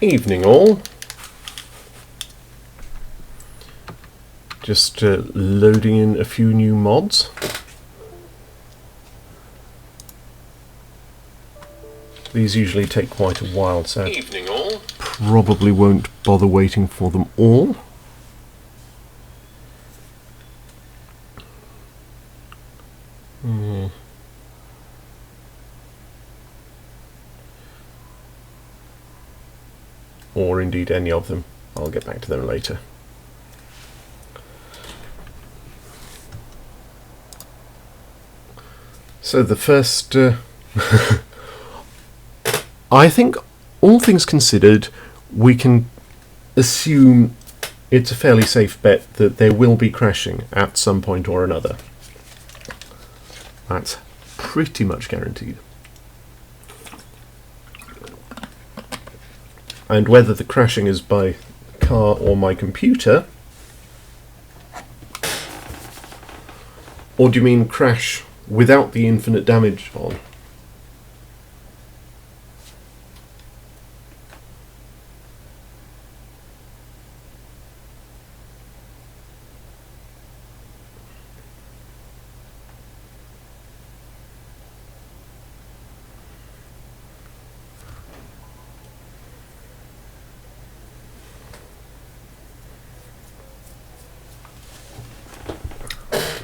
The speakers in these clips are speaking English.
Evening all. Just loading in a few new mods. These usually take quite a while, so Evening all. Probably won't bother waiting for them all. Or indeed any of them. I'll get back to them later. So the first... I think, all things considered, we can assume it's a fairly safe bet that there will be crashing at some point or another. That's pretty much guaranteed. And whether the crashing is by car or my computer, or do you mean crash without the infinite damage on?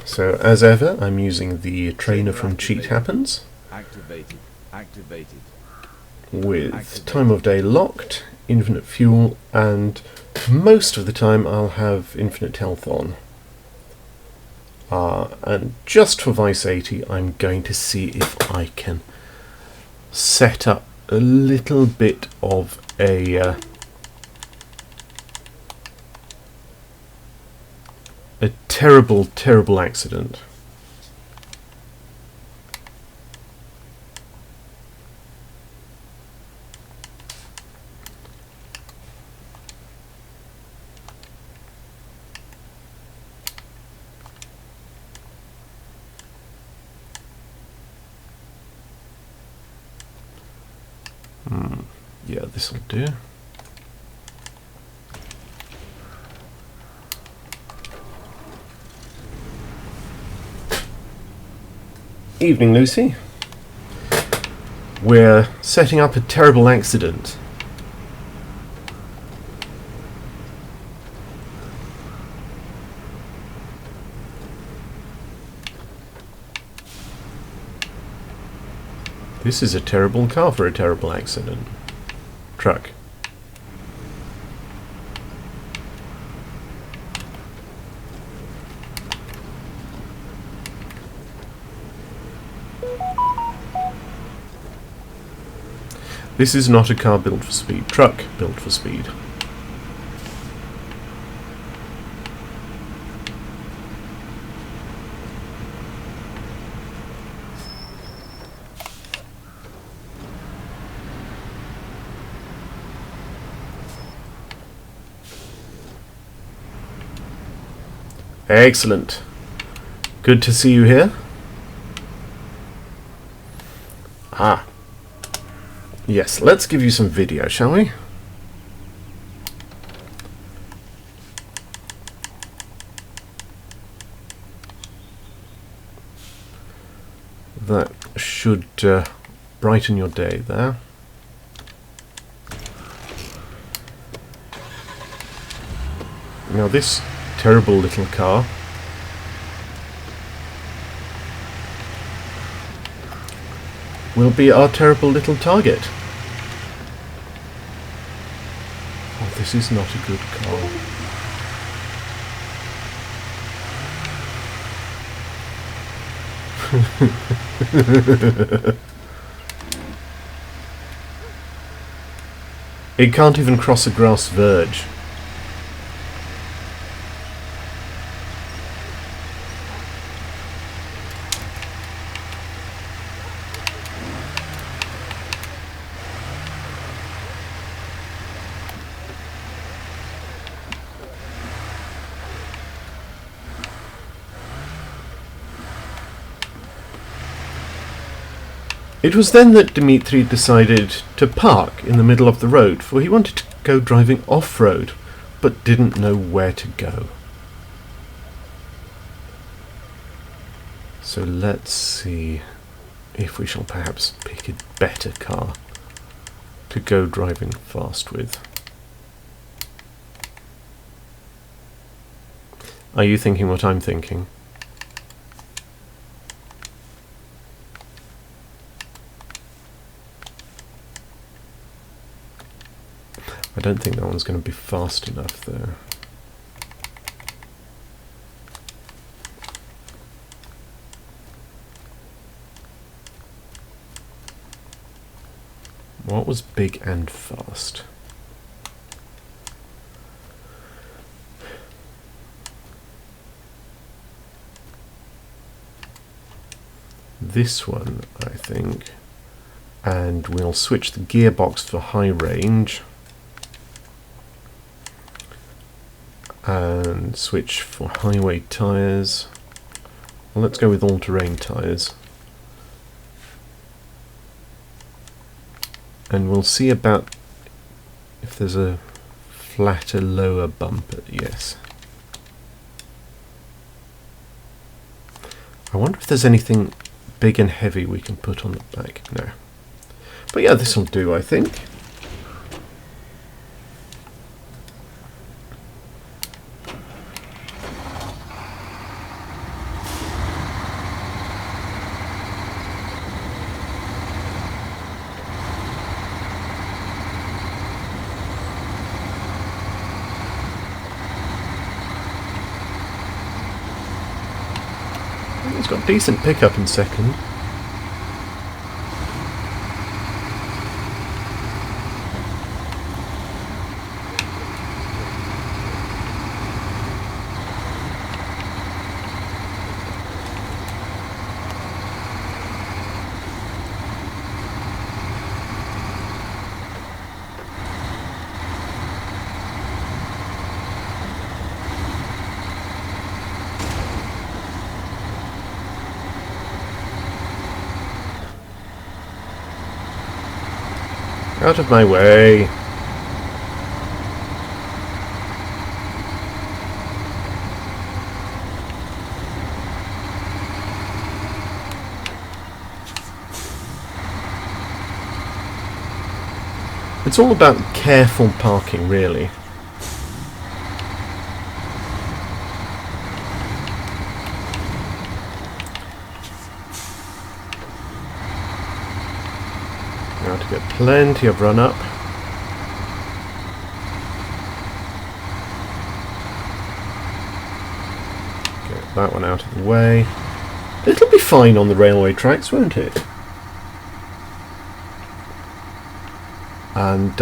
So, as ever, I'm using the trainer from Cheat Happens. Activated. With time of day locked, infinite fuel, and most of the time I'll have infinite health on. And just for Vice 80, I'm going to see if I can set up a little bit of a terrible, terrible accident. Yeah, this'll do. Evening, Lucy. We're setting up a terrible accident. This is a terrible car for a terrible accident. Truck. This is not a car built for speed. Truck built for speed. Excellent. Good to see you here. Ah. Yes, let's give you some video, shall we? That should brighten your day there. Now this terrible little car will be our terrible little target. Oh, this is not a good car. It can't even cross a grass verge. It was then that Dmitri decided to park in the middle of the road, for he wanted to go driving off-road, but didn't know where to go. So let's see if we shall perhaps pick a better car to go driving fast with. Are you thinking what I'm thinking? I don't think that one's going to be fast enough though. What was big and fast? This one, I think. And we'll switch the gearbox for high range. And switch for highway tyres. Well, let's go with all-terrain tyres. And we'll see about if there's a flatter lower bumper. Yes. I wonder if there's anything big and heavy we can put on the back. No. But yeah, this will do, I think. It's got decent pickup in second. Out of my way. It's all about careful parking, really. Now to get plenty of run up. Get that one out of the way. It'll be fine on the railway tracks, won't it? And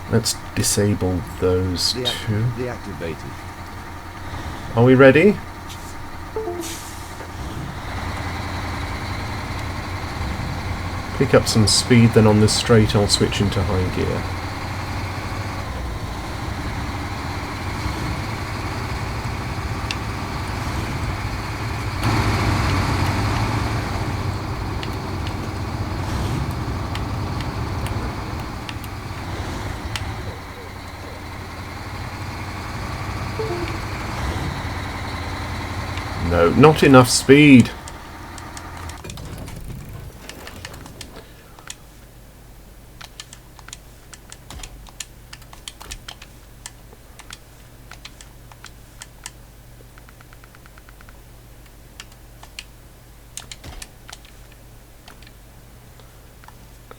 let's disable those two. Deactivated. Are we ready? Pick up some speed, then on the straight I'll switch into high gear. No, not enough speed.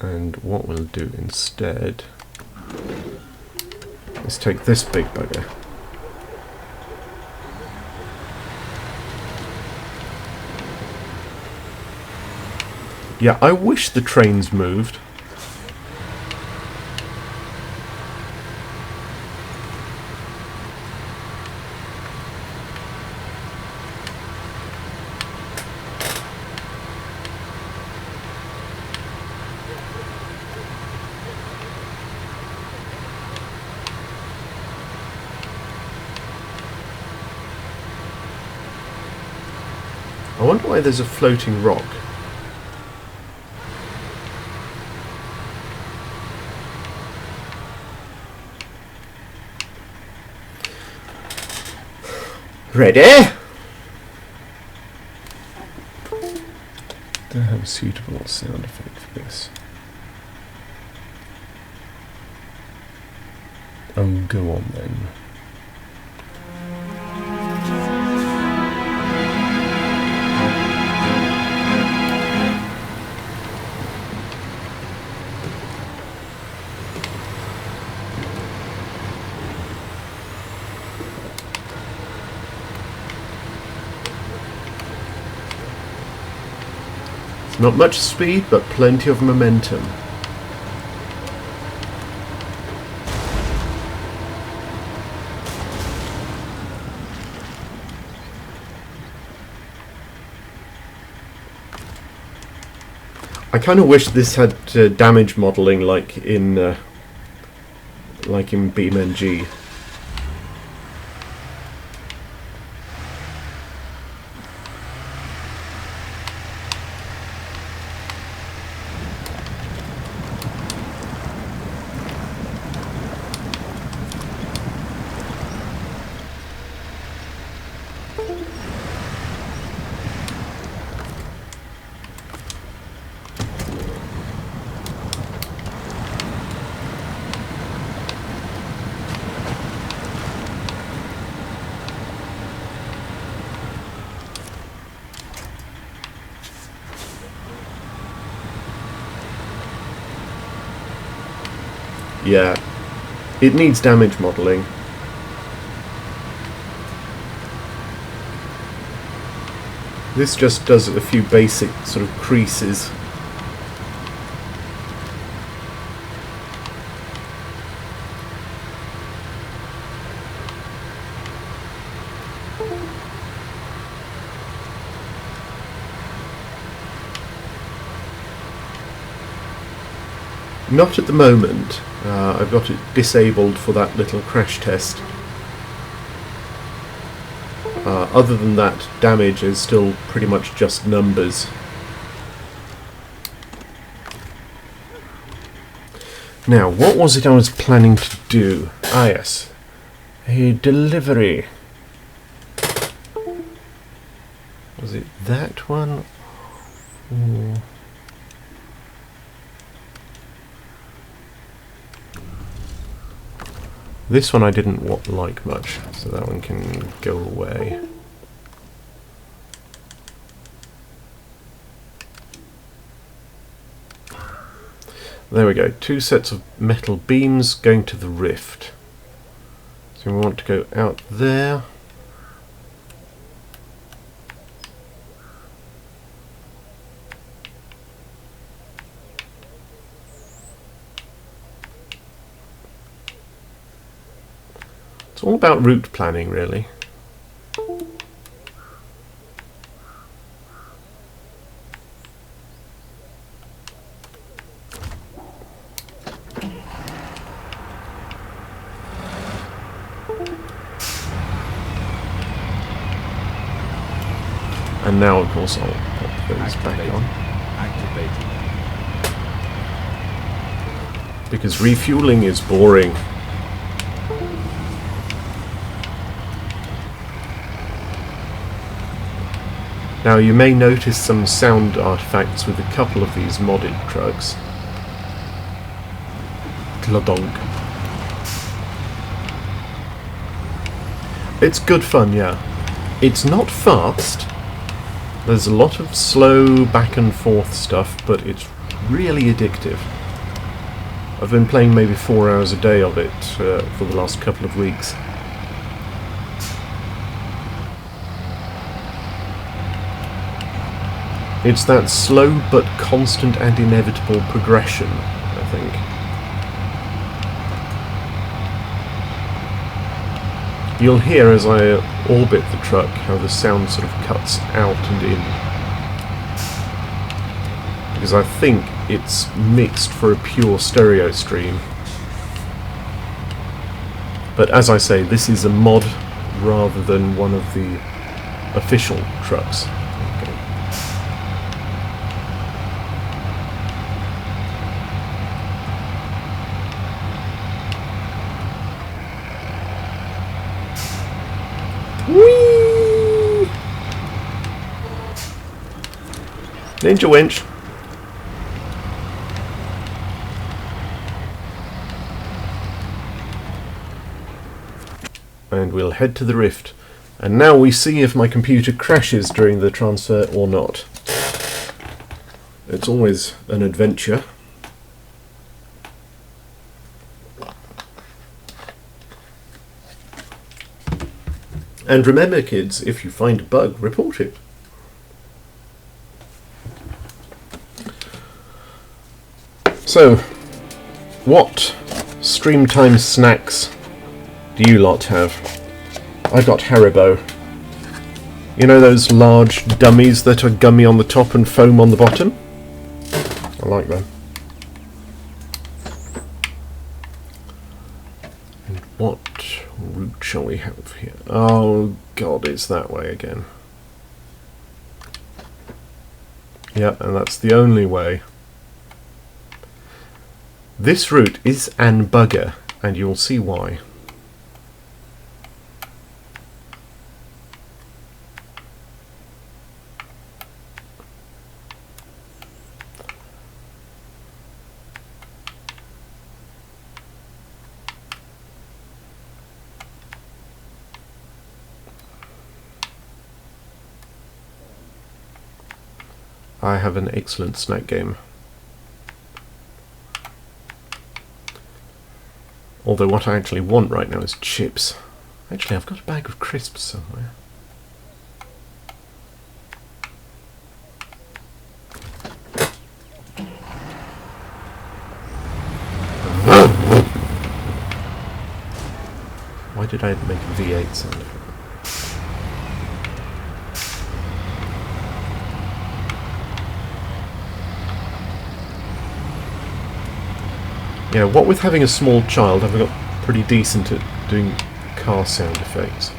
And what we'll do instead is take this big bugger. Yeah, I wish the trains moved. I wonder why there's a floating rock. Ready? Do I have a suitable sound effect for this? Oh, go on then. Not much speed, but plenty of momentum. I kind of wish this had damage modelling like in BeamNG. Yeah, it needs damage modelling. This just does a few basic sort of creases. Not at the moment. I've got it disabled for that little crash test. Other than that, damage is still pretty much just numbers. Now, what was it I was planning to do? Ah yes, a delivery. Was it that one? Or this one I didn't like much, so that one can go away. There we go, 2 sets of metal beams going to the rift. So we want to go out there. It's all about route planning, really. And now, of course, I'll pop those back on. Because refueling is boring. Now, you may notice some sound artifacts with a couple of these modded trucks. Glodonk. It's good fun, yeah. It's not fast. There's a lot of slow back and forth stuff, but it's really addictive. I've been playing maybe 4 hours a day of it for the last couple of weeks. It's that slow but constant and inevitable progression, I think. You'll hear as I orbit the truck how the sound sort of cuts out and in. Because I think it's mixed for a pure stereo stream. But as I say, this is a mod rather than one of the official trucks. Whee! Ninja winch. And we'll head to the rift. And now we see if my computer crashes during the transfer or not. It's always an adventure. And remember, kids, if you find a bug, report it. So, what stream time snacks do you lot have? I got Haribo. You know those large dummies that are gummy on the top and foam on the bottom? I like them. And what route shall we have here? Oh god, it's that way again. Yeah, and that's the only way. This route is an bugger, and you'll see why. I have an excellent snack game. Although what I actually want right now is chips. Actually, I've got a bag of crisps somewhere. Why did I make a V8 sound effect? Yeah, what with having a small child, I've got pretty decent at doing car sound effects.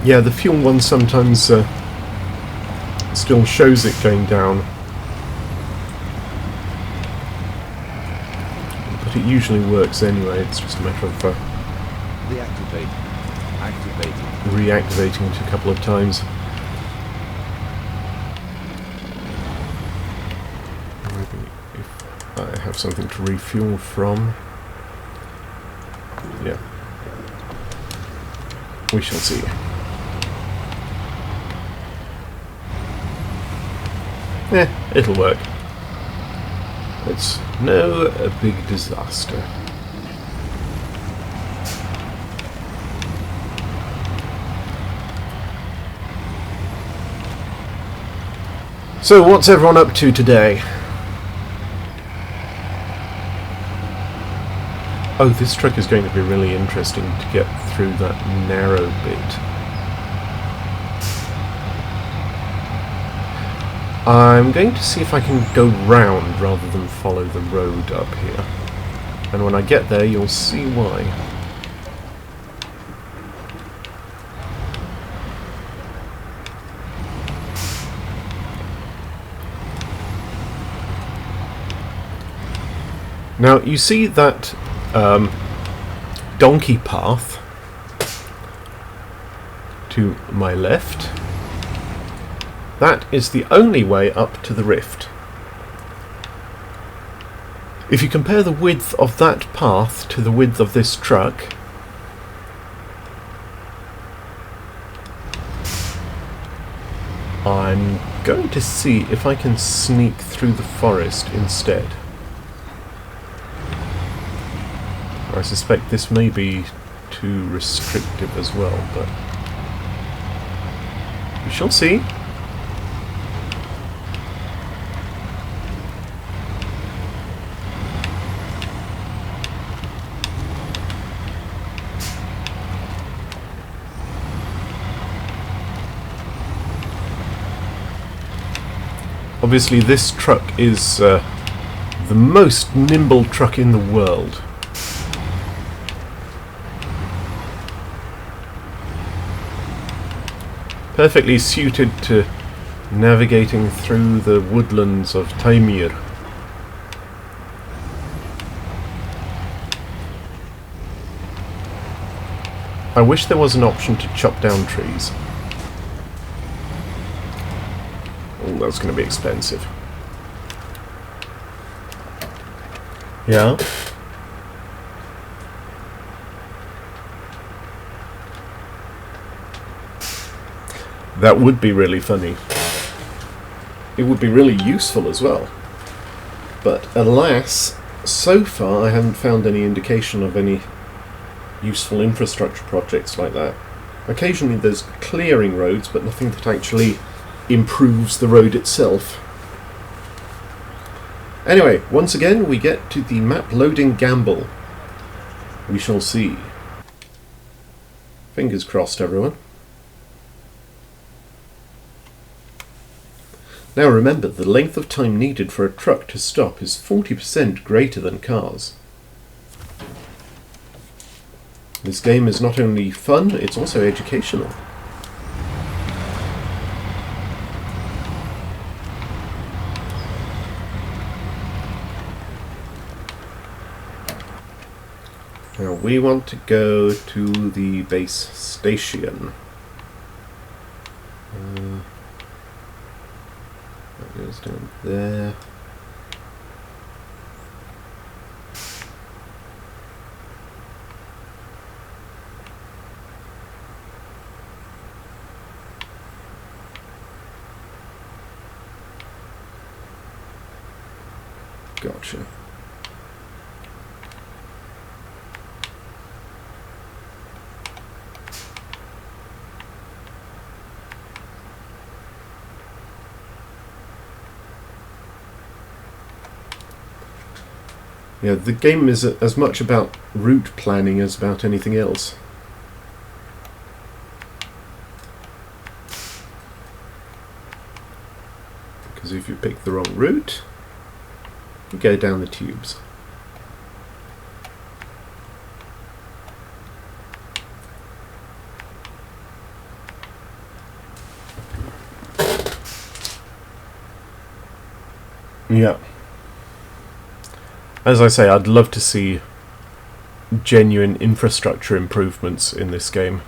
Yeah, the fuel one sometimes still shows it going down, but it usually works anyway. It's just a matter of reactivating it a couple of times. Maybe if I have something to refuel from. Yeah, we shall see. It'll work. It's no a big disaster. So, what's everyone up to today? Oh, this truck is going to be really interesting to get through that narrow bit. I'm going to see if I can go round rather than follow the road up here. And when I get there, you'll see why. Now, you see that donkey path to my left? That is the only way up to the rift. If you compare the width of that path to the width of this truck, I'm going to see if I can sneak through the forest instead. I suspect this may be too restrictive as well, but we shall see. Obviously this truck is the most nimble truck in the world. Perfectly suited to navigating through the woodlands of Taymyr. I wish there was an option to chop down trees. Oh, that's going to be expensive. Yeah? That would be really funny. It would be really useful as well. But alas, so far I haven't found any indication of any useful infrastructure projects like that. Occasionally there's clearing roads, but nothing that actually improves the road itself. Anyway, once again we get to the map loading gamble. We shall see. Fingers crossed, everyone. Now remember, the length of time needed for a truck to stop is 40% greater than cars. This game is not only fun, it's also educational. Now we want to go to the base station. That goes down there. Gotcha. Yeah, the game is as much about route planning as about anything else. Because if you pick the wrong route, you go down the tubes. Yeah. As I say, I'd love to see genuine infrastructure improvements in this game.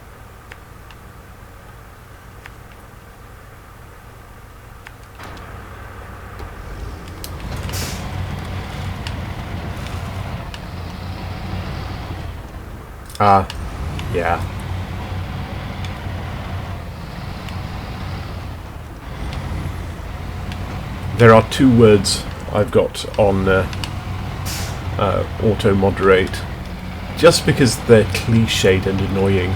Yeah. There are two words I've got on auto-moderate, just because they're cliched and annoying.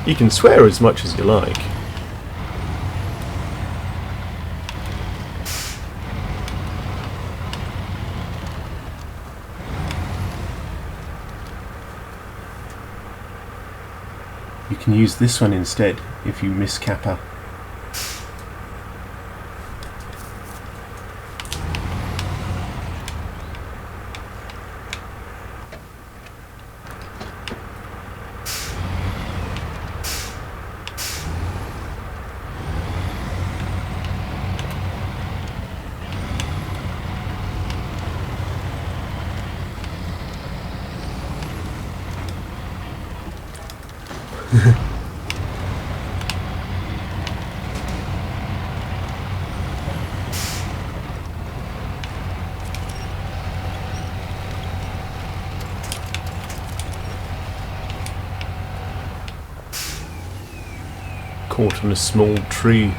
You can swear as much as you like. You can use this one instead if you miss kappa. Caught in a small tree.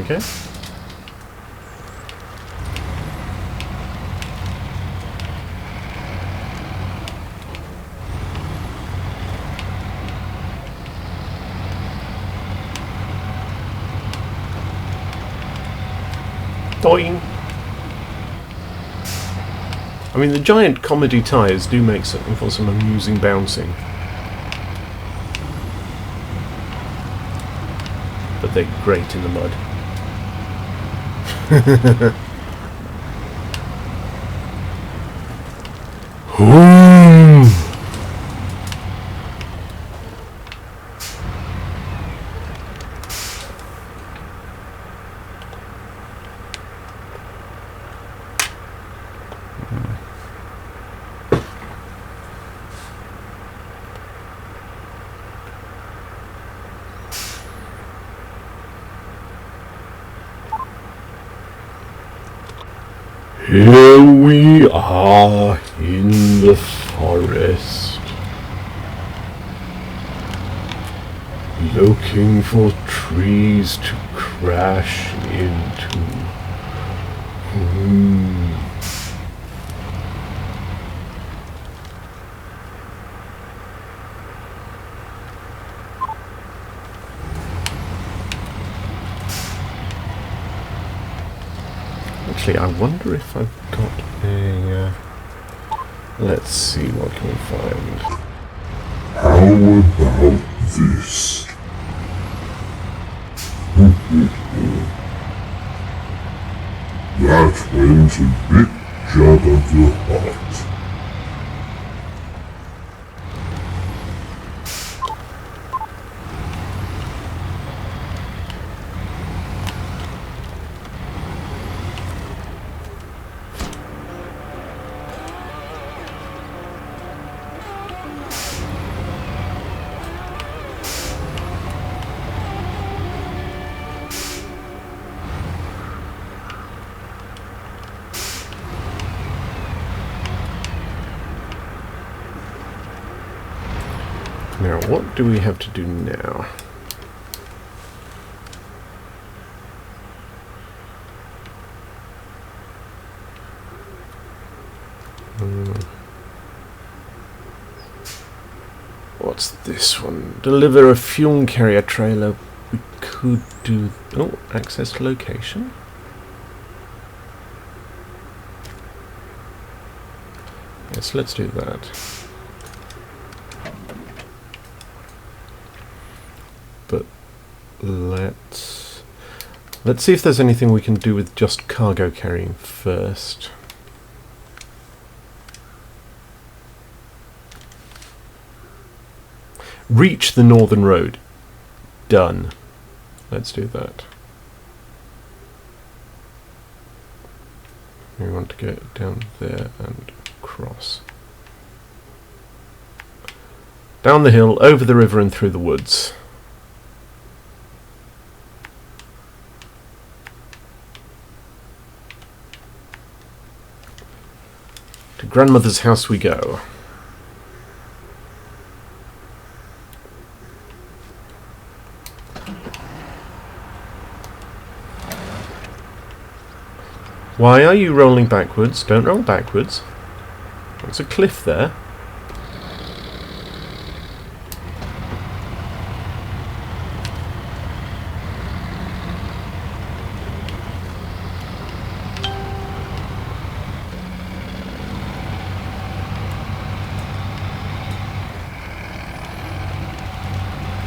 Okay. Doing. I mean, the giant comedy tyres do make something for some amusing bouncing. But they're great in the mud. Here we are in the forest, looking for trees to crash into. Actually, I wonder if I've got a... let's see, what can we find? How about this? That went a bit jab of the heart. Now, what do we have to do now? What's this one? Deliver a fuel carrier trailer. We could do... oh, access location? Yes, let's do that. But let's see if there's anything we can do with just cargo carrying first. Reach the northern road. Done. Let's do that. We want to go down there and cross. Down the hill, over the river and through the woods. To grandmother's house we go. Why are you rolling backwards? Don't roll backwards. There's a cliff there.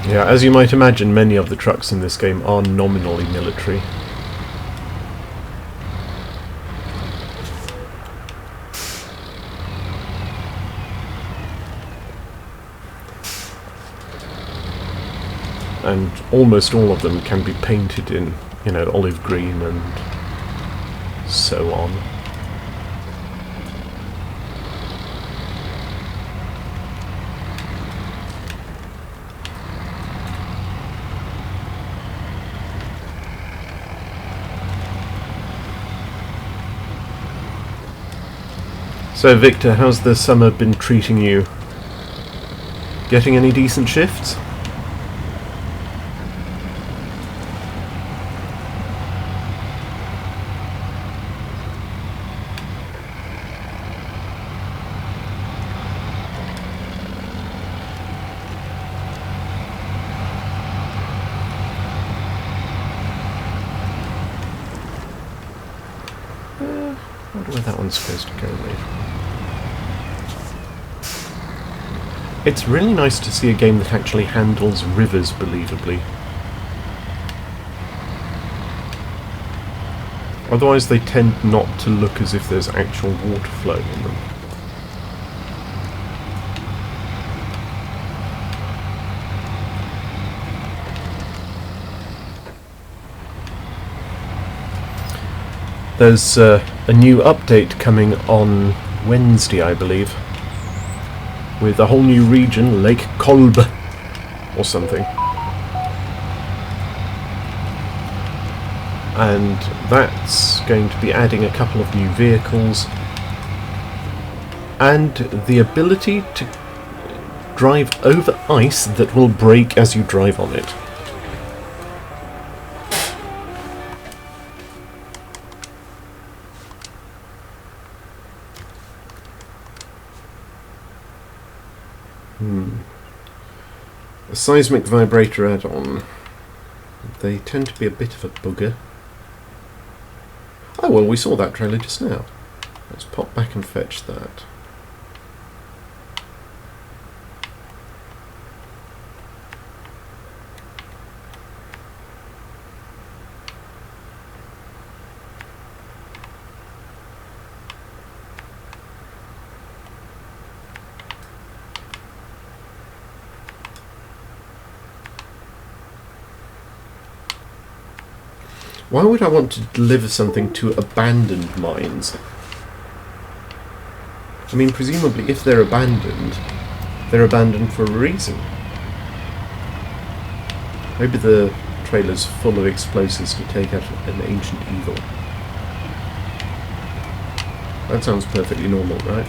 Yeah, as you might imagine, many of the trucks in this game are nominally military. And almost all of them can be painted in, you know, olive green and so on. So Victor, how's the summer been treating you? Getting any decent shifts? wonder where that one's supposed to go with. It's really nice to see a game that actually handles rivers believably. Otherwise they tend not to look as if there's actual water flowing in them. There's a new update coming on Wednesday, I believe, with a whole new region, Lake Kolb, or something. And that's going to be adding a couple of new vehicles, and the ability to drive over ice that will break as you drive on it. A seismic vibrator add-on. They tend to be a bit of a bugger. Oh well, we saw that trailer just now. Let's pop back and fetch that. Why would I want to deliver something to abandoned mines? I mean, presumably if they're abandoned for a reason. Maybe the trailer's full of explosives to take out an ancient evil. That sounds perfectly normal, right?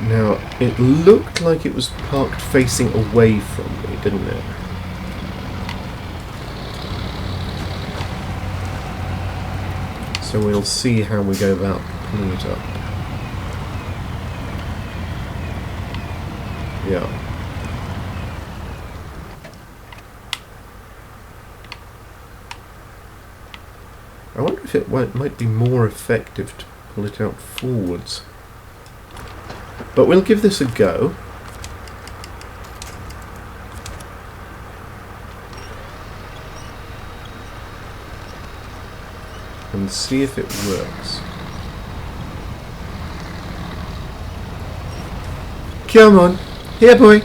Now, it looked like it was parked facing away from me, didn't it? So we'll see how we go about pulling it up. Yeah. I wonder if it might be more effective to pull it out forwards. But we'll give this a go. And see if it works. Come on. Here, boy.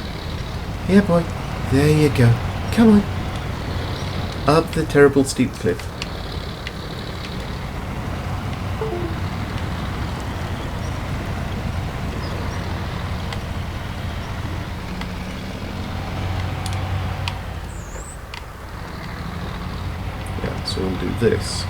Here, boy. There you go. Come on. Up the terrible steep cliff. So we'll do this.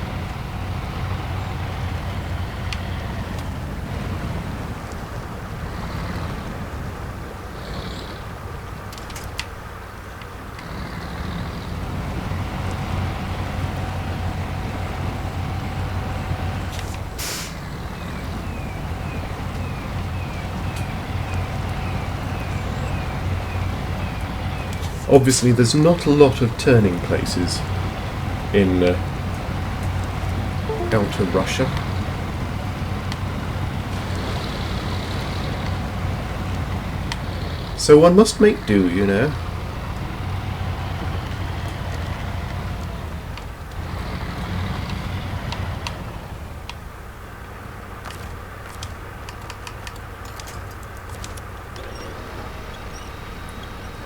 Obviously there's not a lot of turning places in outer Russia. So one must make do, you know.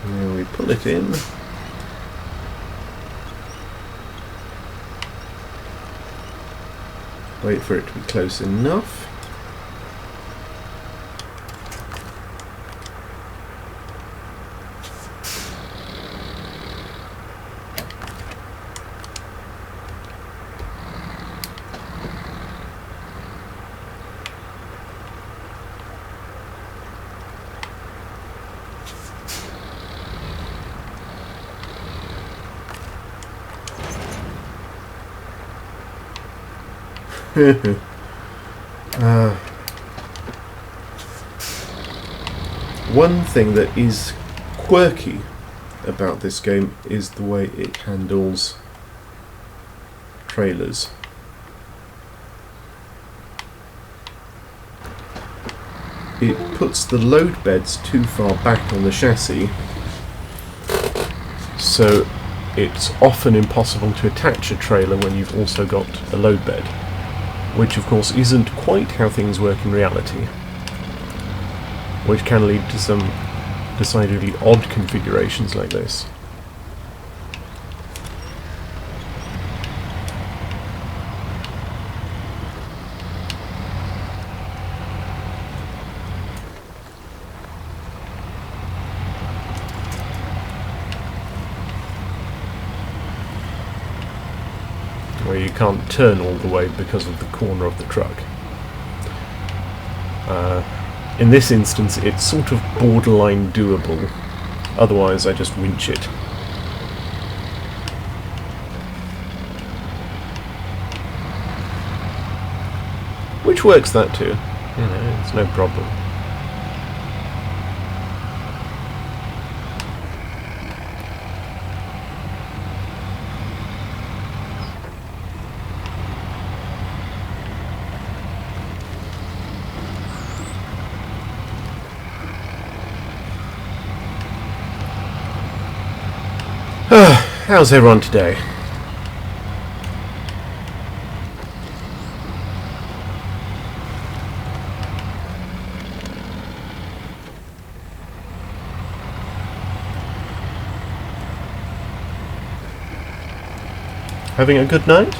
Now we pull it in. Wait for it to be close enough. One thing that is quirky about this game is the way it handles trailers. It puts the load beds too far back on the chassis, so it's often impossible to attach a trailer when you've also got a load bed, which of course isn't quite how things work in reality, which can lead to some decidedly odd configurations like this. Where you can't turn all the way because of the corner of the truck. In this instance, it's sort of borderline doable. Otherwise, I just winch it. Which works that too. You know, it's no problem. How's everyone today? Having a good night?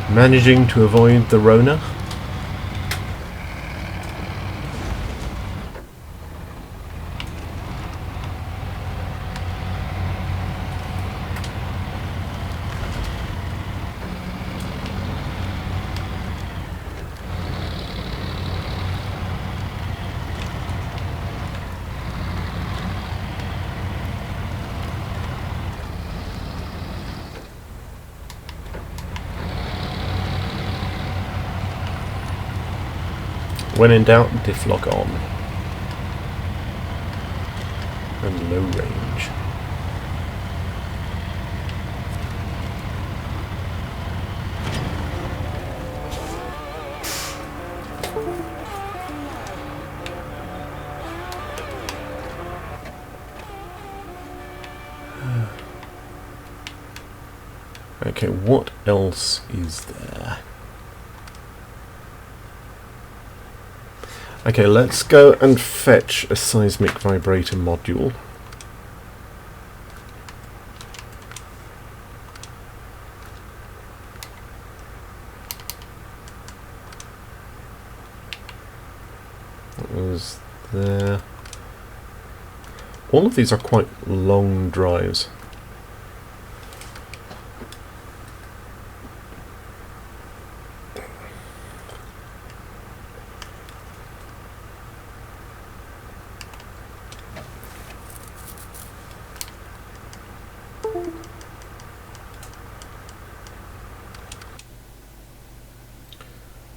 Managing to avoid the Rona? When in doubt, diff lock on. And low range. Okay, what else is there? Okay, let's go and fetch a seismic vibrator module. That was there. All of these are quite long drives.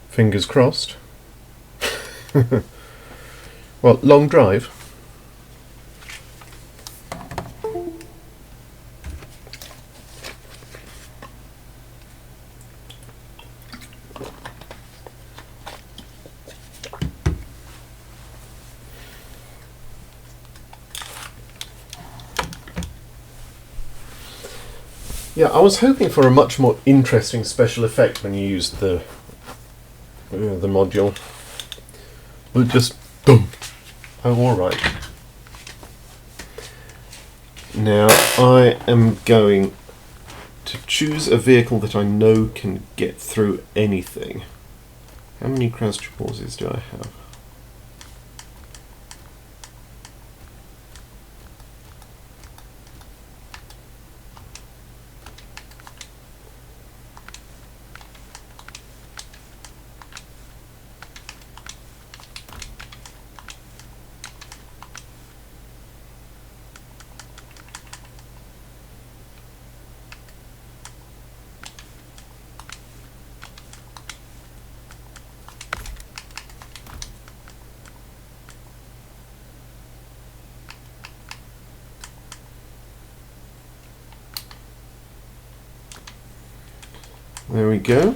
Fingers crossed. Well, long drive. Yeah, I was hoping for a much more interesting special effect when you used the module. But just boom. Oh, alright. Now I am going to choose a vehicle that I know can get through anything. How many crouch pauses do I have? There we go.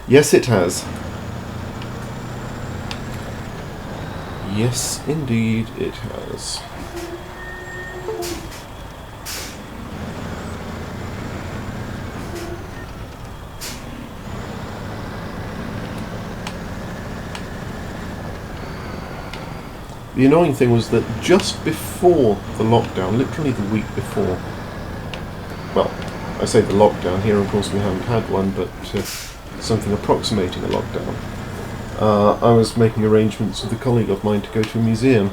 Yes, it has. Yes, indeed, it has. The annoying thing was that just before the lockdown, literally the week before, well, I say the lockdown, here of course we haven't had one, but something approximating a lockdown, I was making arrangements with a colleague of mine to go to a museum.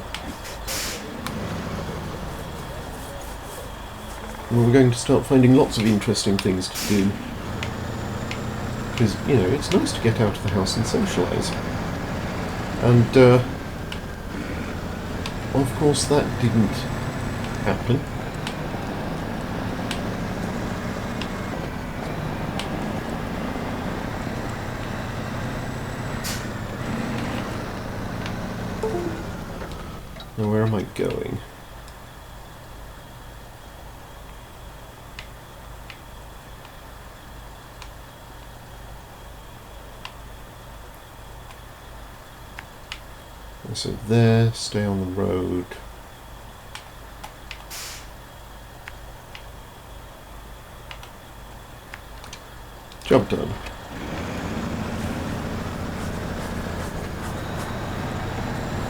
We were going to start finding lots of interesting things to do. Because, you know, it's nice to get out of the house and socialise. And, of course, that didn't happen. Now, where am I going? So there, stay on the road. Job done.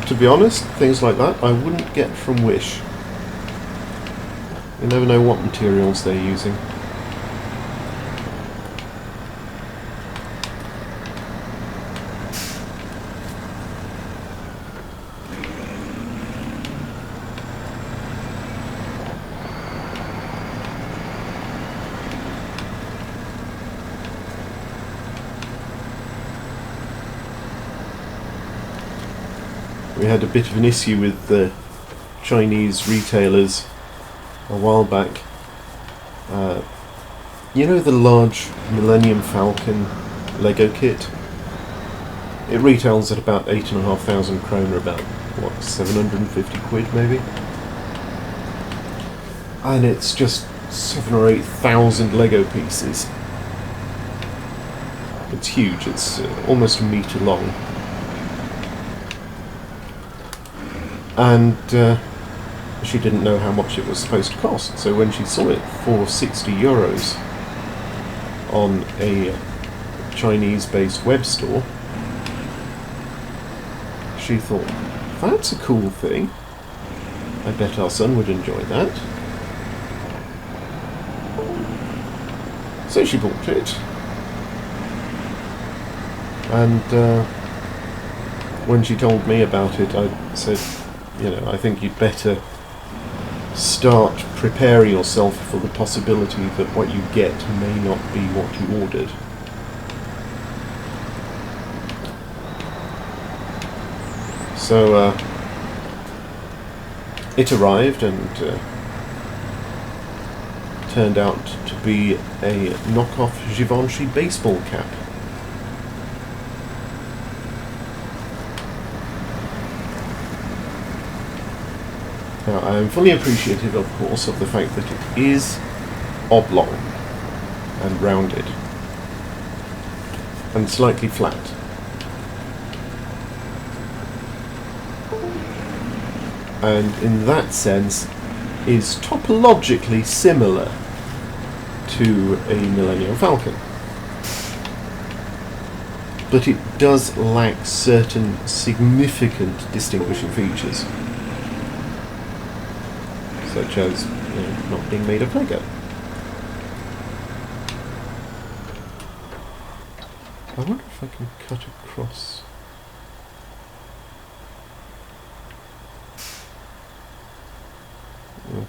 To be honest, things like that I wouldn't get from Wish. You never know what materials they're using. We had a bit of an issue with the Chinese retailers a while back. You know the large Millennium Falcon Lego kit? It retails at about 8,500 kroner, about, what, 750 quid maybe? And it's just 7,000 or 8,000 Lego pieces. It's huge, it's almost a metre long. And she didn't know how much it was supposed to cost, so when she saw it for €60 on a Chinese-based web store, she thought, that's a cool thing. I bet our son would enjoy that. So she bought it. And when she told me about it, I said, you know, I think you'd better start preparing yourself for the possibility that what you get may not be what you ordered. So it arrived and turned out to be a knockoff Givenchy baseball cap. Now, I am fully appreciative, of course, of the fact that it is oblong and rounded and slightly flat. And in that sense is topologically similar to a Millennium Falcon. But it does lack certain significant distinguishing features, such as, you know, not being made of Lego. I wonder if I can cut across. Yeah.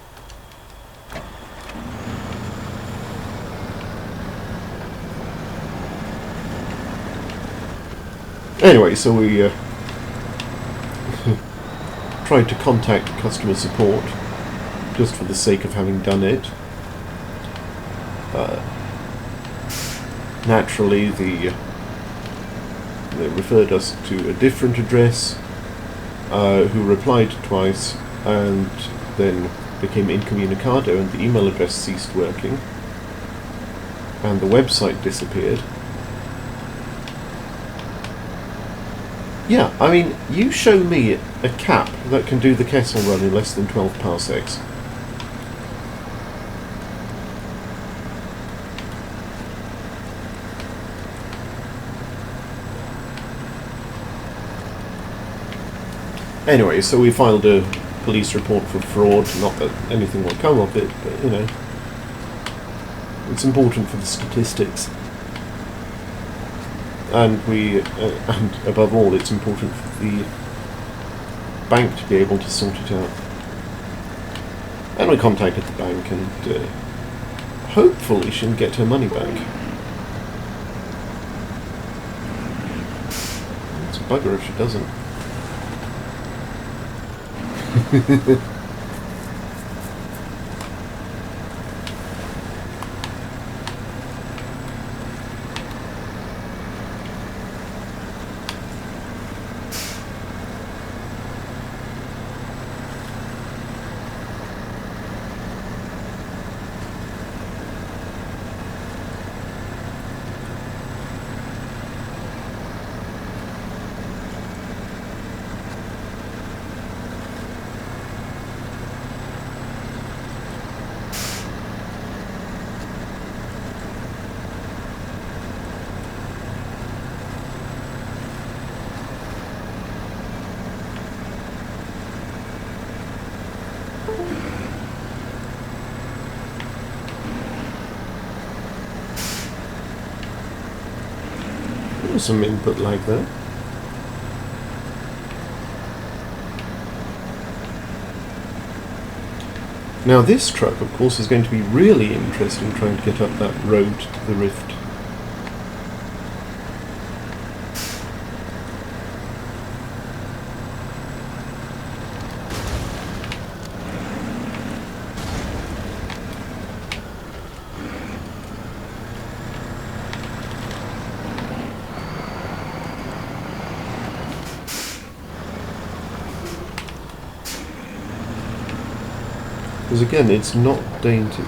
Anyway, so we tried to contact customer support, just for the sake of having done it. Naturally, they referred us to a different address, who replied twice, and then became incommunicado and the email address ceased working and the website disappeared. Yeah, I mean, you show me a cap that can do the Kessel run in less than 12 parsecs. Anyway, so we filed a police report for fraud, not that anything will come of it, but, you know, it's important for the statistics. And and above all, it's important for the bank to be able to sort it out. And we contacted the bank and hopefully she'll get her money back. It's a bugger if she doesn't. There's some input like that. Now this truck, of course, is going to be really interesting trying to get up that road to the rift. Because again, it's not dainty.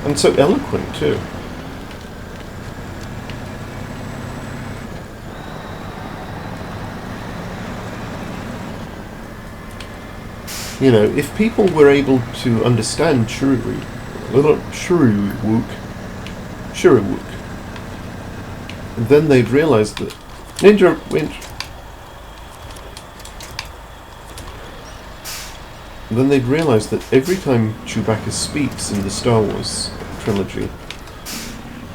And so eloquent too. You know, if people were able to understand Shuriwook, then they'd realise that Ninja Winch. Then they'd realise that every time Chewbacca speaks in the Star Wars trilogy,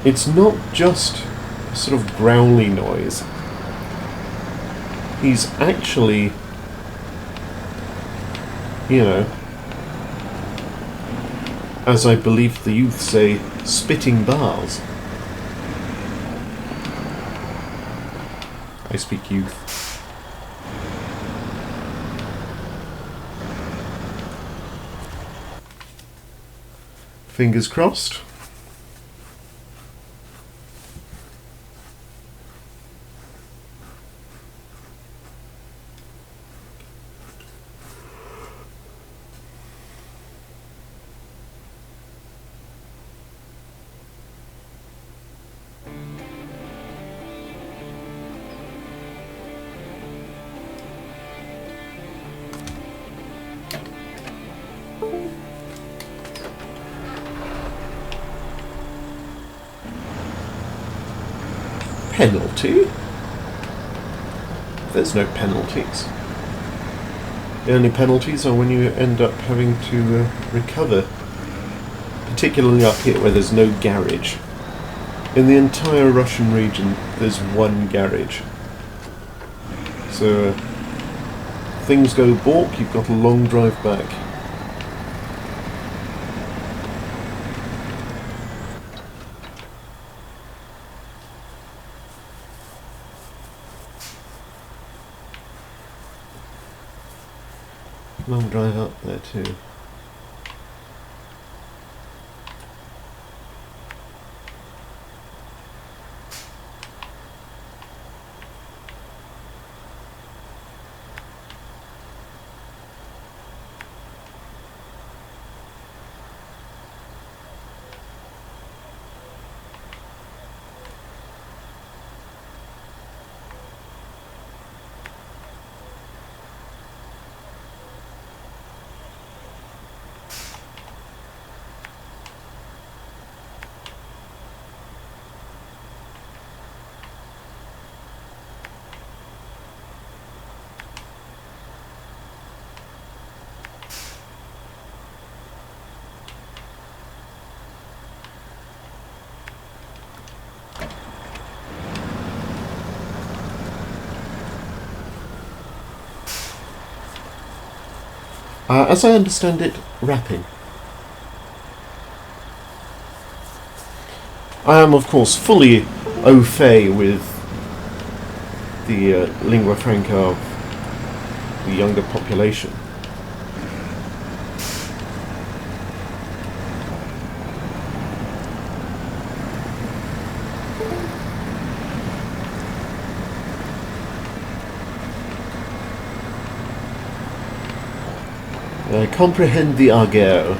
it's not just a sort of growly noise. He's actually, you know, as I believe the youth say, spitting bars. I speak youth. Fingers crossed. Penalty? There's no penalties. The only penalties are when you end up having to recover. Particularly up here where there's no garage. In the entire Russian region, there's one garage. So, things go balk, you've got a long drive back. Long drive up there too. As I understand it, rapping. I am, of course, fully au fait with the lingua franca of the younger population. I comprehend the argot.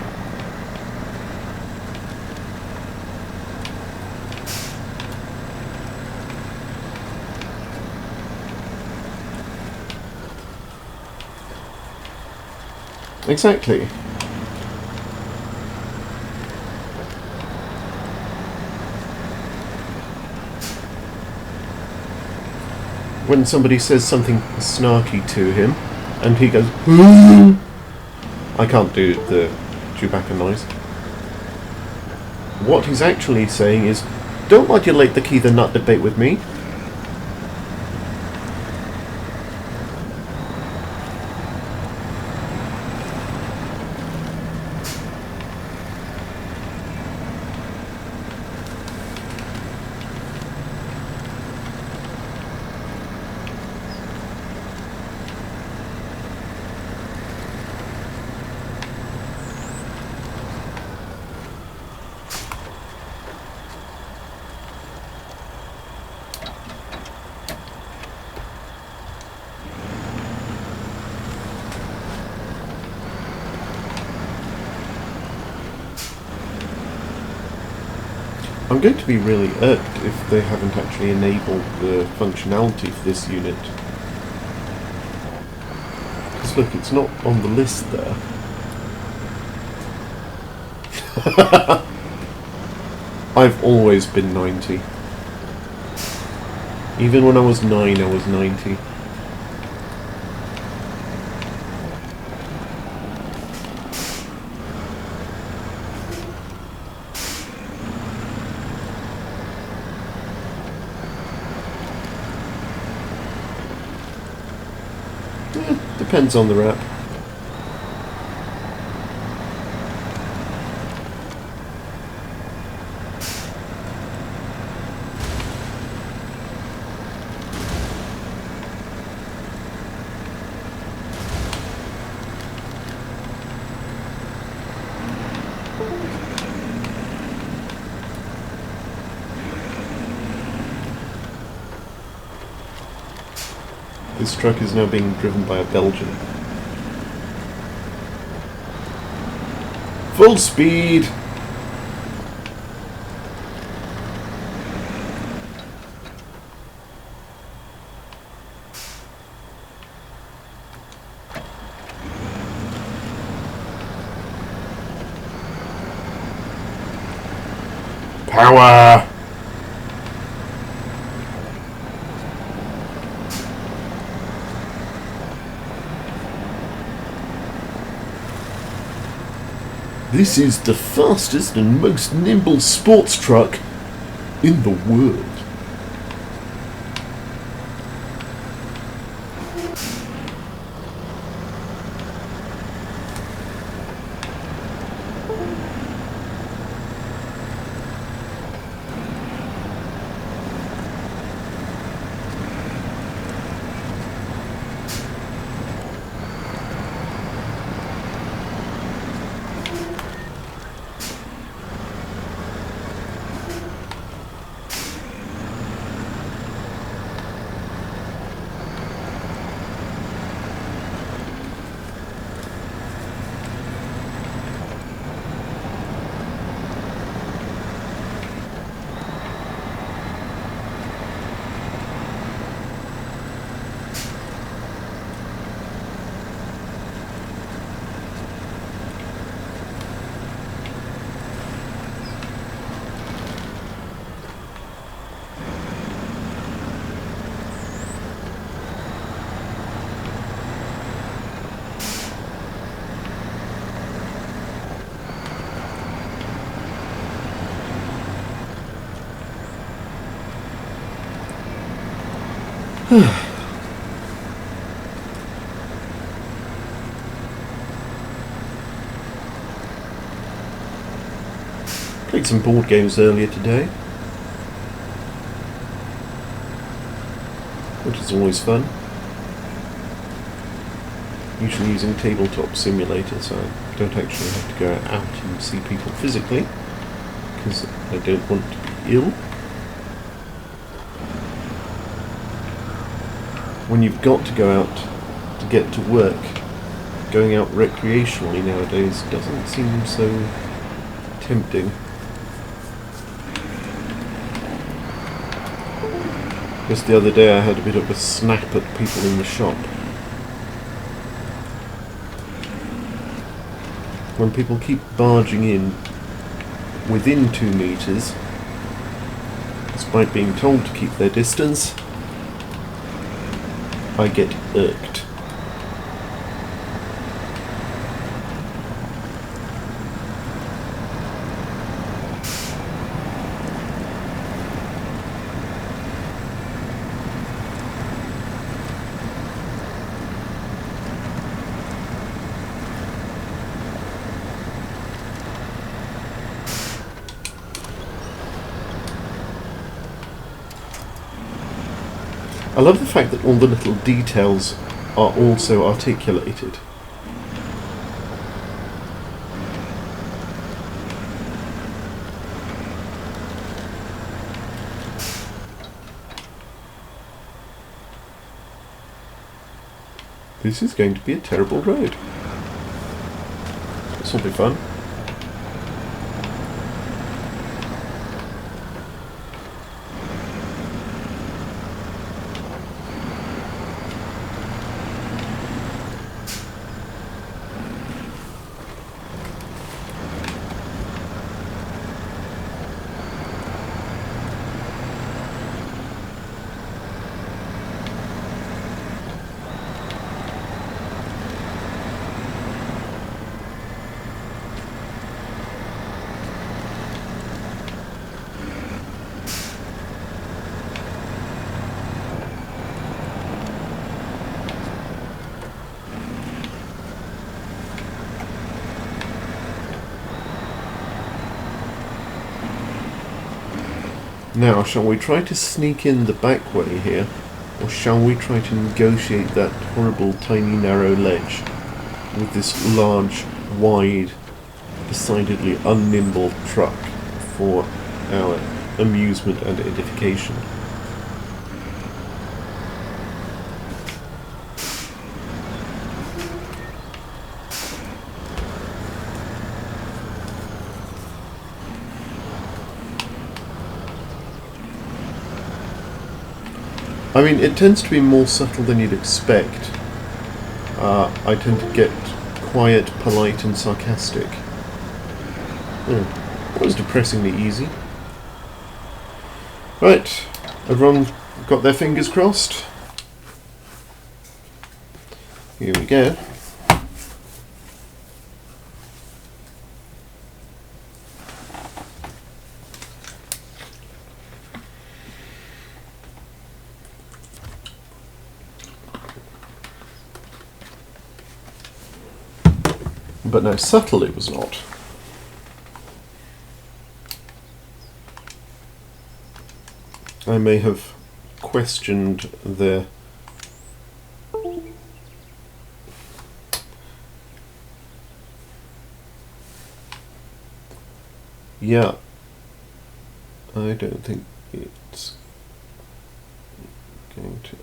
Exactly. When somebody says something snarky to him, and he goes, I can't do the Chewbacca noise. What he's actually saying is, don't modulate the key the nut debate with me. I'm going to be really irked if they haven't actually enabled the functionality for this unit. Because look, it's not on the list there. I've always been 90. Even when I was 9, I was 90. Depends on the rep. This truck is now being driven by a Belgian. Full speed! Power! This is the fastest and most nimble sports truck in the world. Played some board games earlier today, which is always fun. Usually using tabletop simulator, so I don't actually have to go out and see people physically, because I don't want to be ill. When you've got to go out to get to work, going out recreationally nowadays doesn't seem so tempting. Just the other day I had a bit of a snap at people in the shop. When people keep barging in within 2 meters, despite being told to keep their distance, I get irked. I love the fact that all the little details are also articulated. This is going to be a terrible road. This will be fun. Now, shall we try to sneak in the back way here, or shall we try to negotiate that horrible, tiny, narrow ledge with this large, wide, decidedly unnimble truck for our amusement and edification? I mean, it tends to be more subtle than you'd expect. I tend to get quiet, polite, and sarcastic. That was depressingly easy. Right, everyone got their fingers crossed? Here we go. But no, subtle it was not. I may have questioned their yeah, I don't think it's going to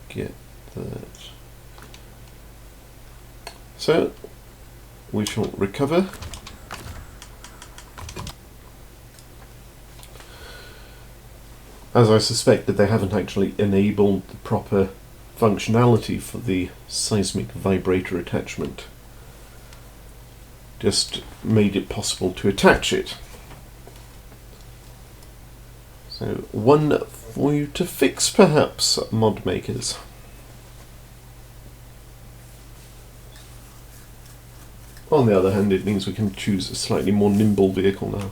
get that. So we shall recover. As I suspected, they haven't actually enabled the proper functionality for the seismic vibrator attachment. Just made it possible to attach it. So, one for you to fix, perhaps, mod makers. On the other hand, it means we can choose a slightly more nimble vehicle now.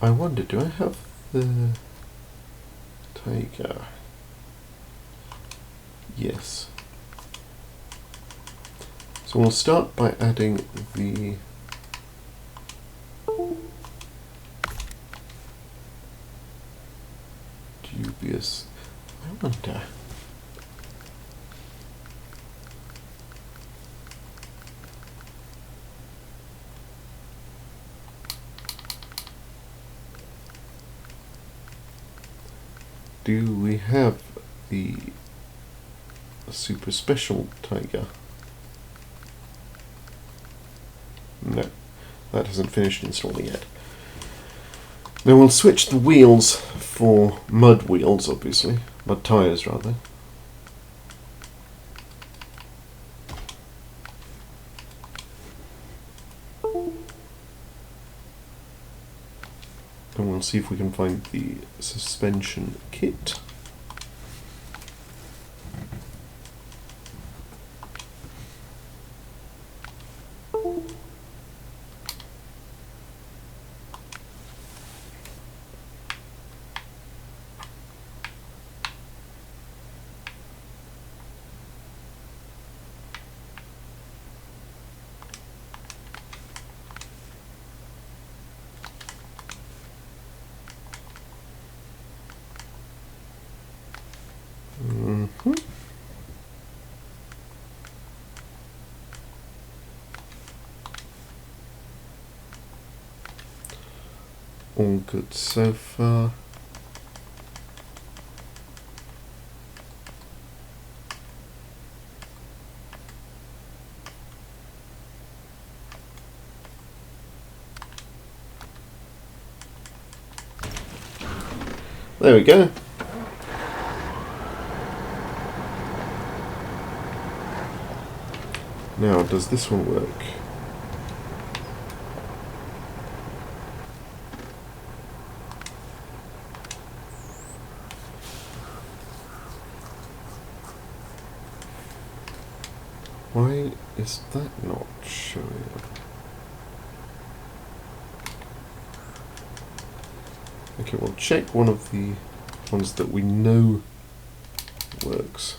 I wonder, do I have the tiger? Yes. So we'll start by adding the dubious. I wonder. Do we have the super special tiger? No, that hasn't finished installing yet. Now we'll switch the wheels for mud wheels, obviously. Mud tyres, rather. And we'll see if we can find the suspension kit. All good so far. There we go. Now, does this one work? Why is that not showing up? Okay, we'll check one of the ones that we know works.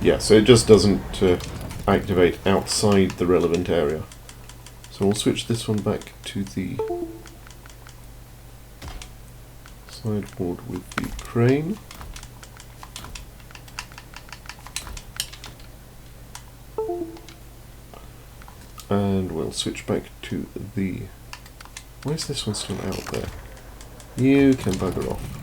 Yeah, so it just doesn't activate outside the relevant area. So we'll switch this one back to the sideboard with the crane. And we'll switch back to the... Why is this one still out there? You can bugger off.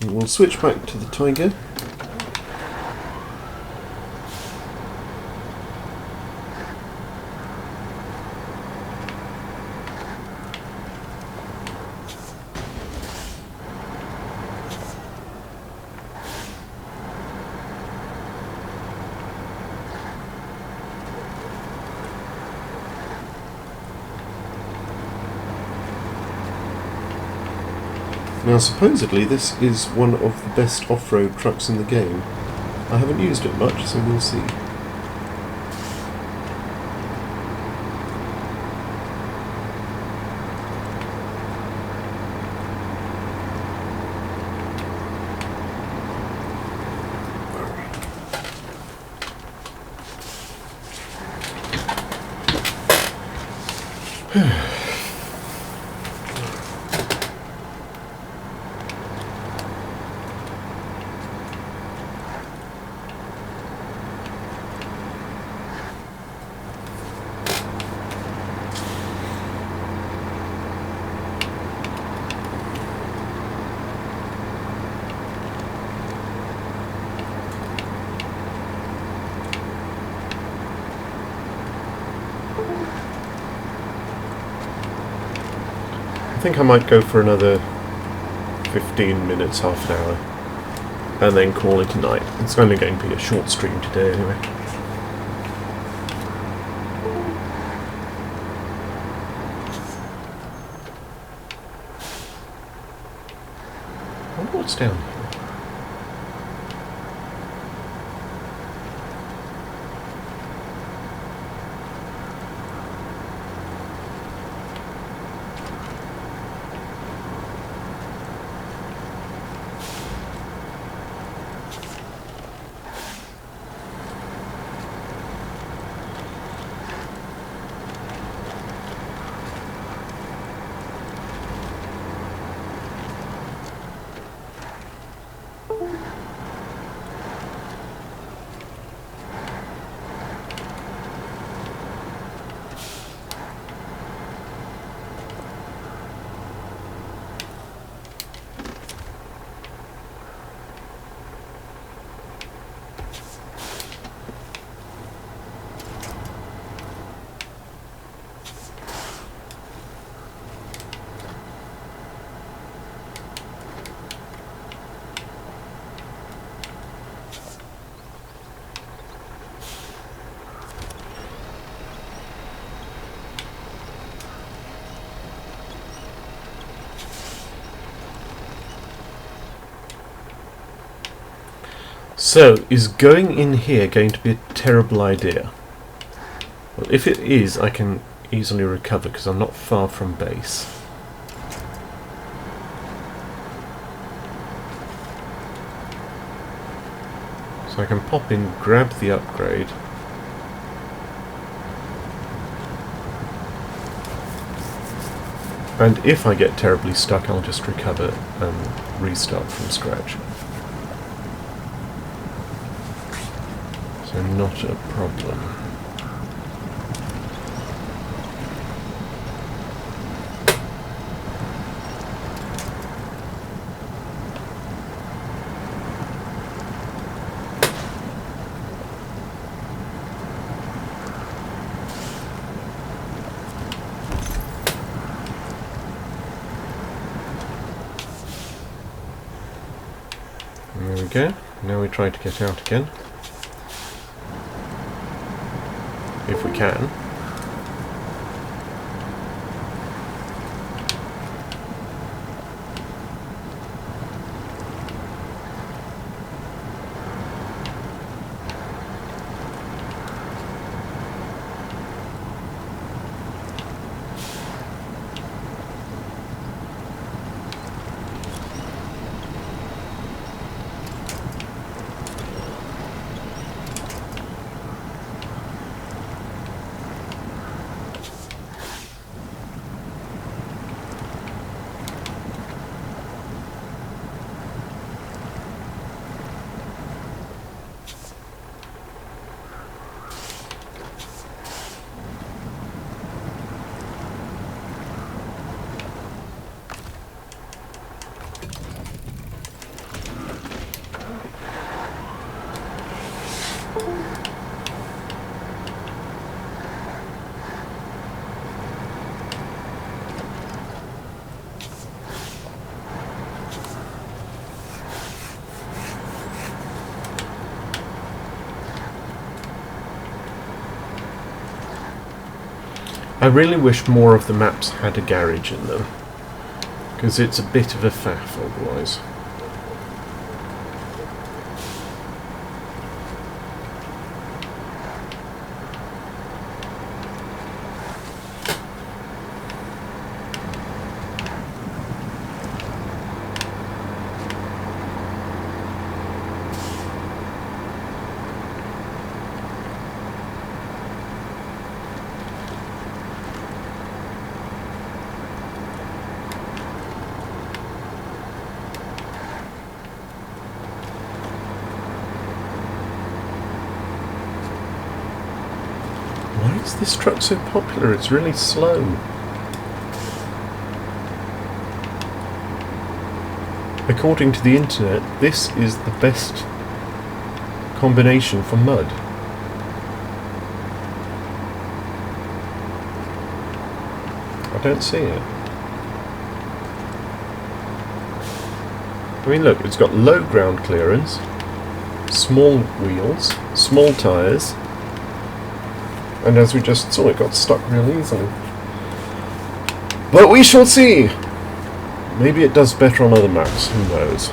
And we'll switch back to the Tiger. Now supposedly this is one of the best off-road trucks in the game. I haven't used it much, so we'll see. think I might go for another 15 minutes, half an hour, and then call it a night. It's only going to be a short stream today anyway. I wonder what's down here. So, is going in here going to be a terrible idea? Well, if it is, I can easily recover because I'm not far from base. So I can pop in, grab the upgrade. And if I get terribly stuck, I'll just recover and restart from scratch. So not a problem. There we go. Now we try to get out again. If we can. I really wish more of the maps had a garage in them, because it's a bit of a faff otherwise. Why is this truck so popular? It's really slow. According to the internet, this is the best combination for mud. I don't see it. I mean, look, it's got low ground clearance, small wheels, small tyres, and as we just saw, it got stuck real easily. But we shall see! Maybe it does better on other maps, who knows.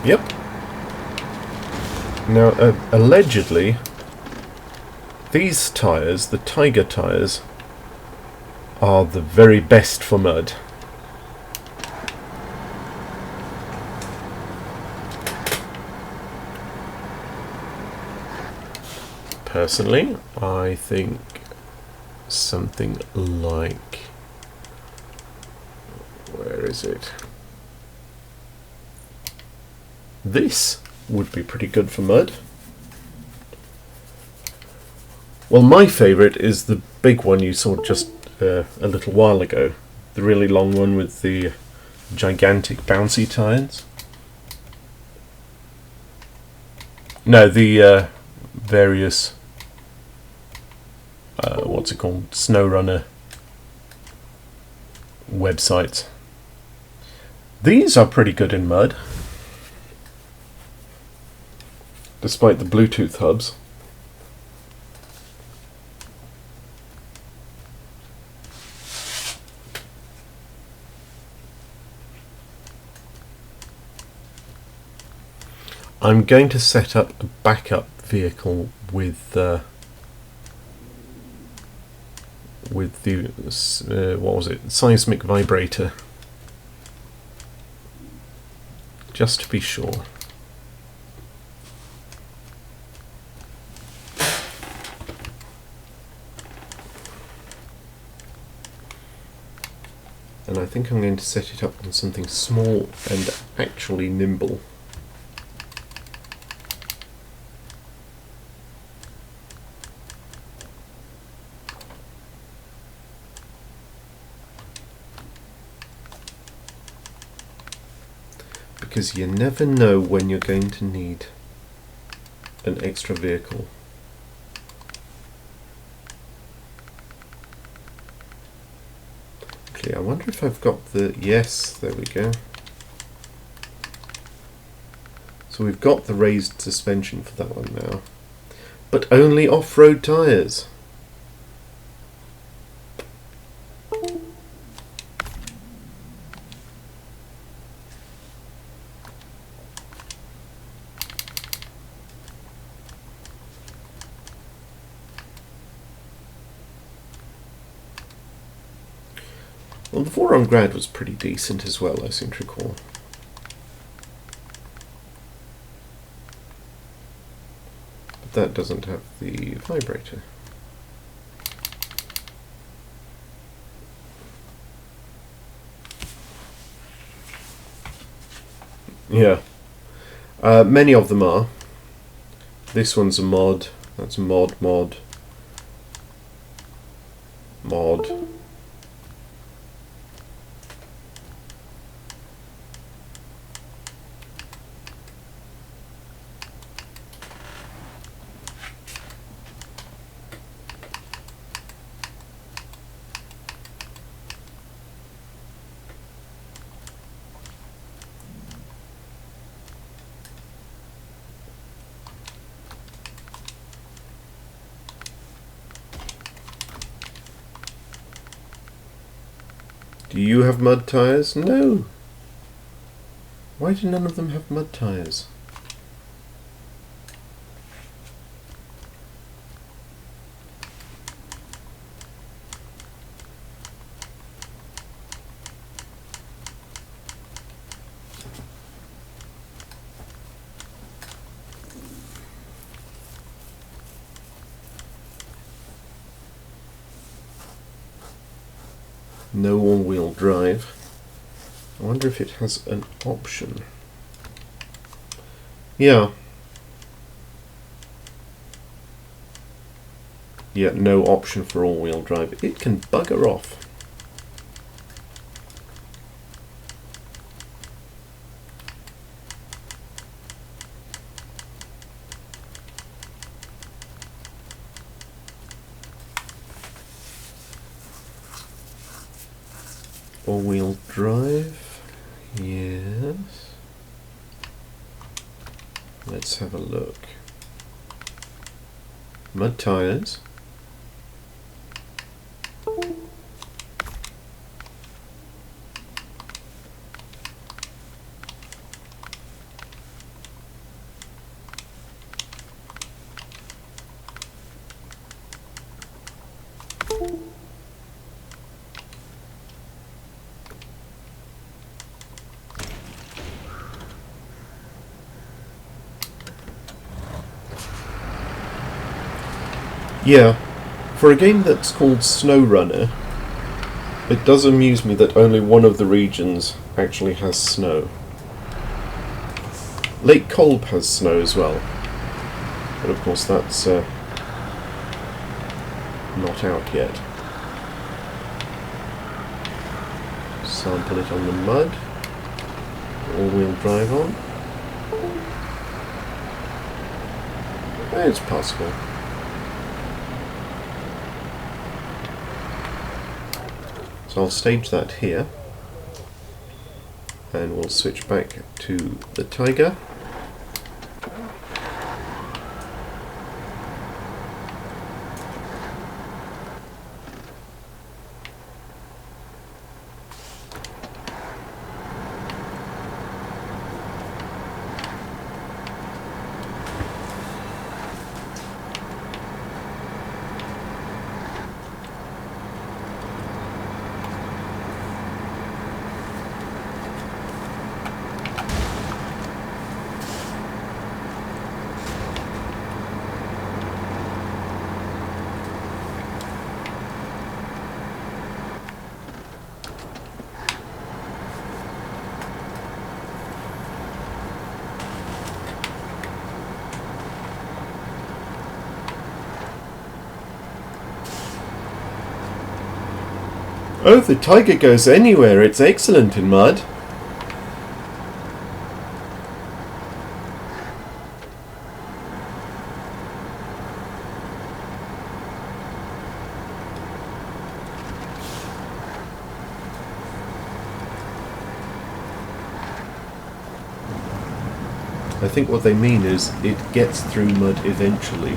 Yep. Now, allegedly, these tyres, the Tiger tyres, are the very best for mud. Personally, I think something like... where is it? This would be pretty good for mud. Well, my favourite is the big one you saw just a little while ago. The really long one with the gigantic bouncy tyres. No, the various... what's it called? Snowrunner websites. These are pretty good in mud. Despite the Bluetooth hubs. I'm going to set up a backup vehicle with the what was it? Seismic vibrator. Just to be sure. And I think I'm going to set it up on something small and actually nimble. Because you never know when you're going to need an extra vehicle. Actually, I wonder if I've got the... yes, there we go. So we've got the raised suspension for that one now. But only off-road tyres. Well, the 4 on Grad was pretty decent as well, I seem to recall. But that doesn't have the vibrator. Yeah. Many of them are. This one's a mod. That's a mod. Do you have mud tyres? No. Why do none of them have mud tyres? No all-wheel drive. I wonder if it has an option. Yeah. Yeah, no option for all-wheel drive. It can bugger off. All-wheel drive. Yes. Let's have a look. Mud tyres. Yeah, for a game that's called Snowrunner, it does amuse me that only one of the regions actually has snow. Lake Kolb has snow as well, but of course that's not out yet. Sample it on the mud. All-wheel drive on. It's possible. So I'll stage that here, and we'll switch back to the Tiger. Oh, the Tiger goes anywhere. It's excellent in mud. I think what they mean is it gets through mud eventually.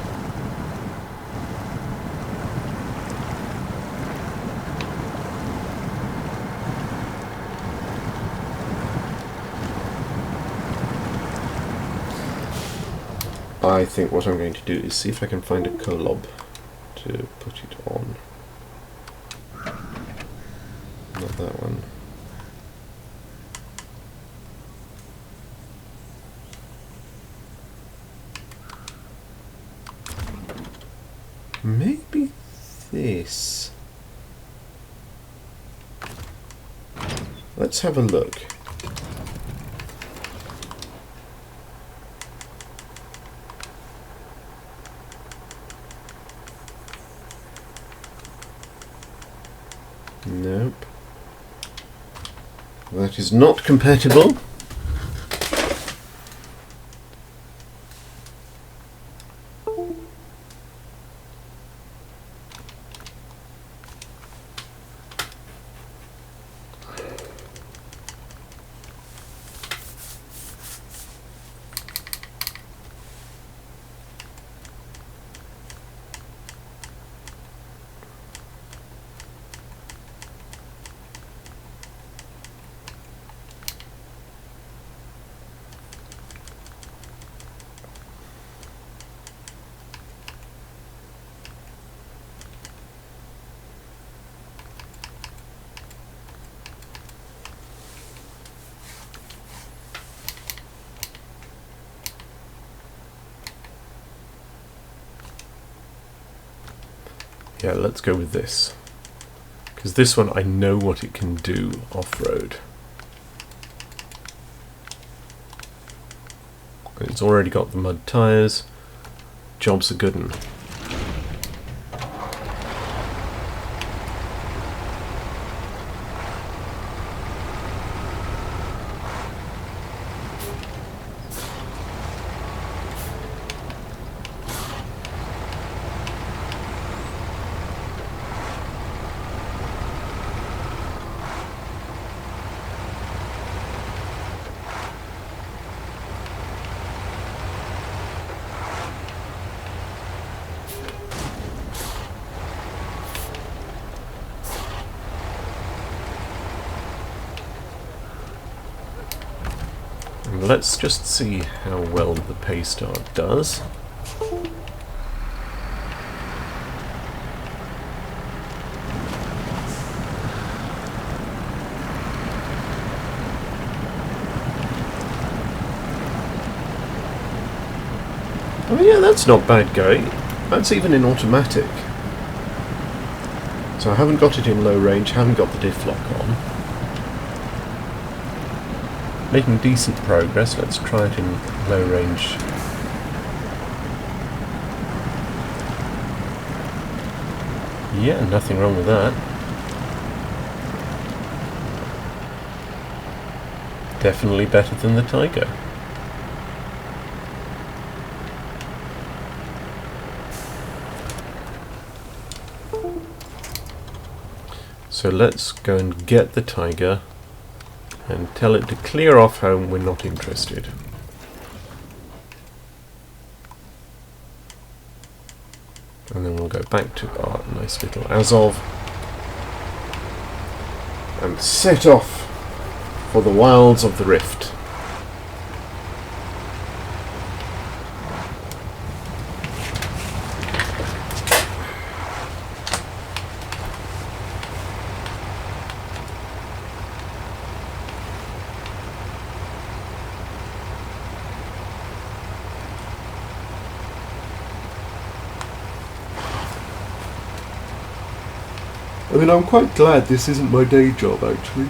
I think what I'm going to do is see if I can find a Kolob to put it on. Not that one. Maybe this. Let's have a look. Nope. That is not compatible. Yeah, let's go with this. Because this one, I know what it can do off-road. It's already got the mud tyres. Job's a good one. And let's just see how well the paste art does. Oh yeah, that's not bad going. That's even in automatic. So I haven't got it in low range, haven't got the diff lock on. Making decent progress. Let's try it in low range. Yeah, nothing wrong with that. Definitely better than the Tiger. So let's go and get the Tiger and tell it to clear off home, we're not interested. And then we'll go back to our nice little Azov and set off for the wilds of the Rift. I mean, I'm quite glad this isn't my day job, actually.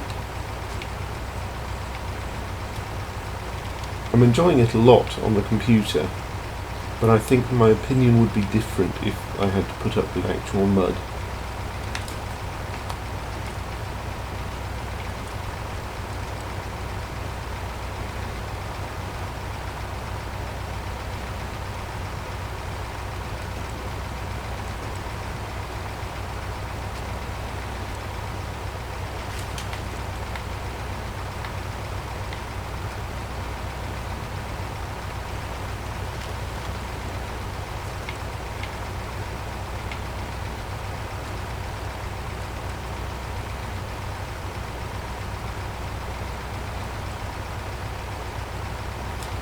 I'm enjoying it a lot on the computer, but I think my opinion would be different if I had to put up with actual mud.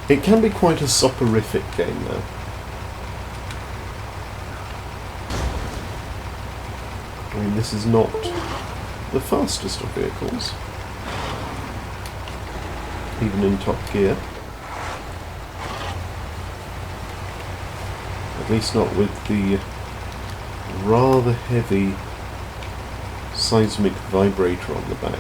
It can be quite a soporific game, though. I mean, this is not the fastest of vehicles, even in Top Gear. At least not with the rather heavy seismic vibrator on the back.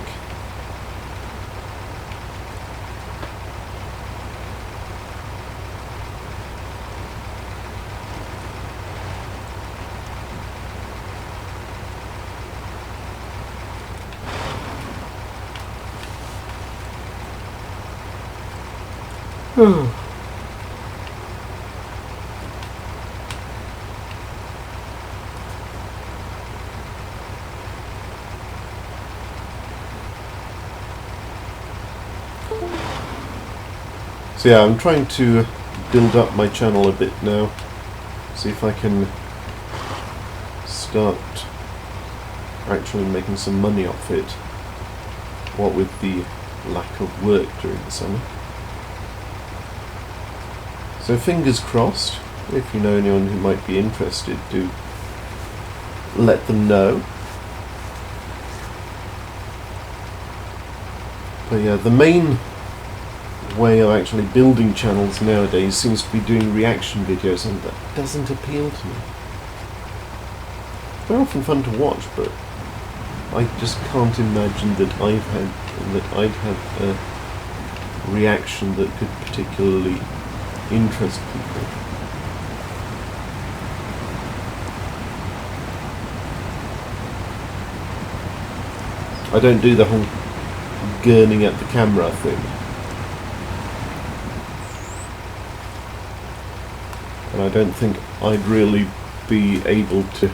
So yeah, I'm trying to build up my channel a bit now, see if I can start actually making some money off it, what with the lack of work during the summer. So fingers crossed. If you know anyone who might be interested, do let them know. But yeah, the main way of actually building channels nowadays seems to be doing reaction videos, and that doesn't appeal to me. They're often fun to watch, but I just can't imagine that I'd have a reaction that could particularly interest people. I don't do the whole gurning at the camera thing. And I don't think I'd really be able to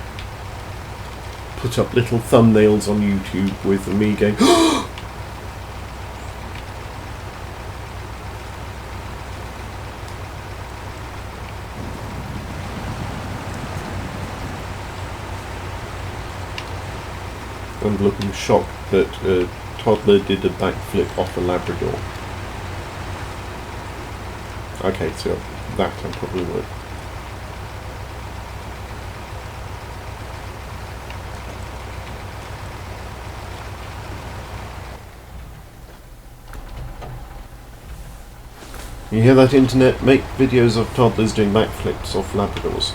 put up little thumbnails on YouTube with me going and looking shocked that a toddler did a backflip off a Labrador. Okay, so that I probably would. You hear that, internet? Make videos of toddlers doing backflips off Labradors.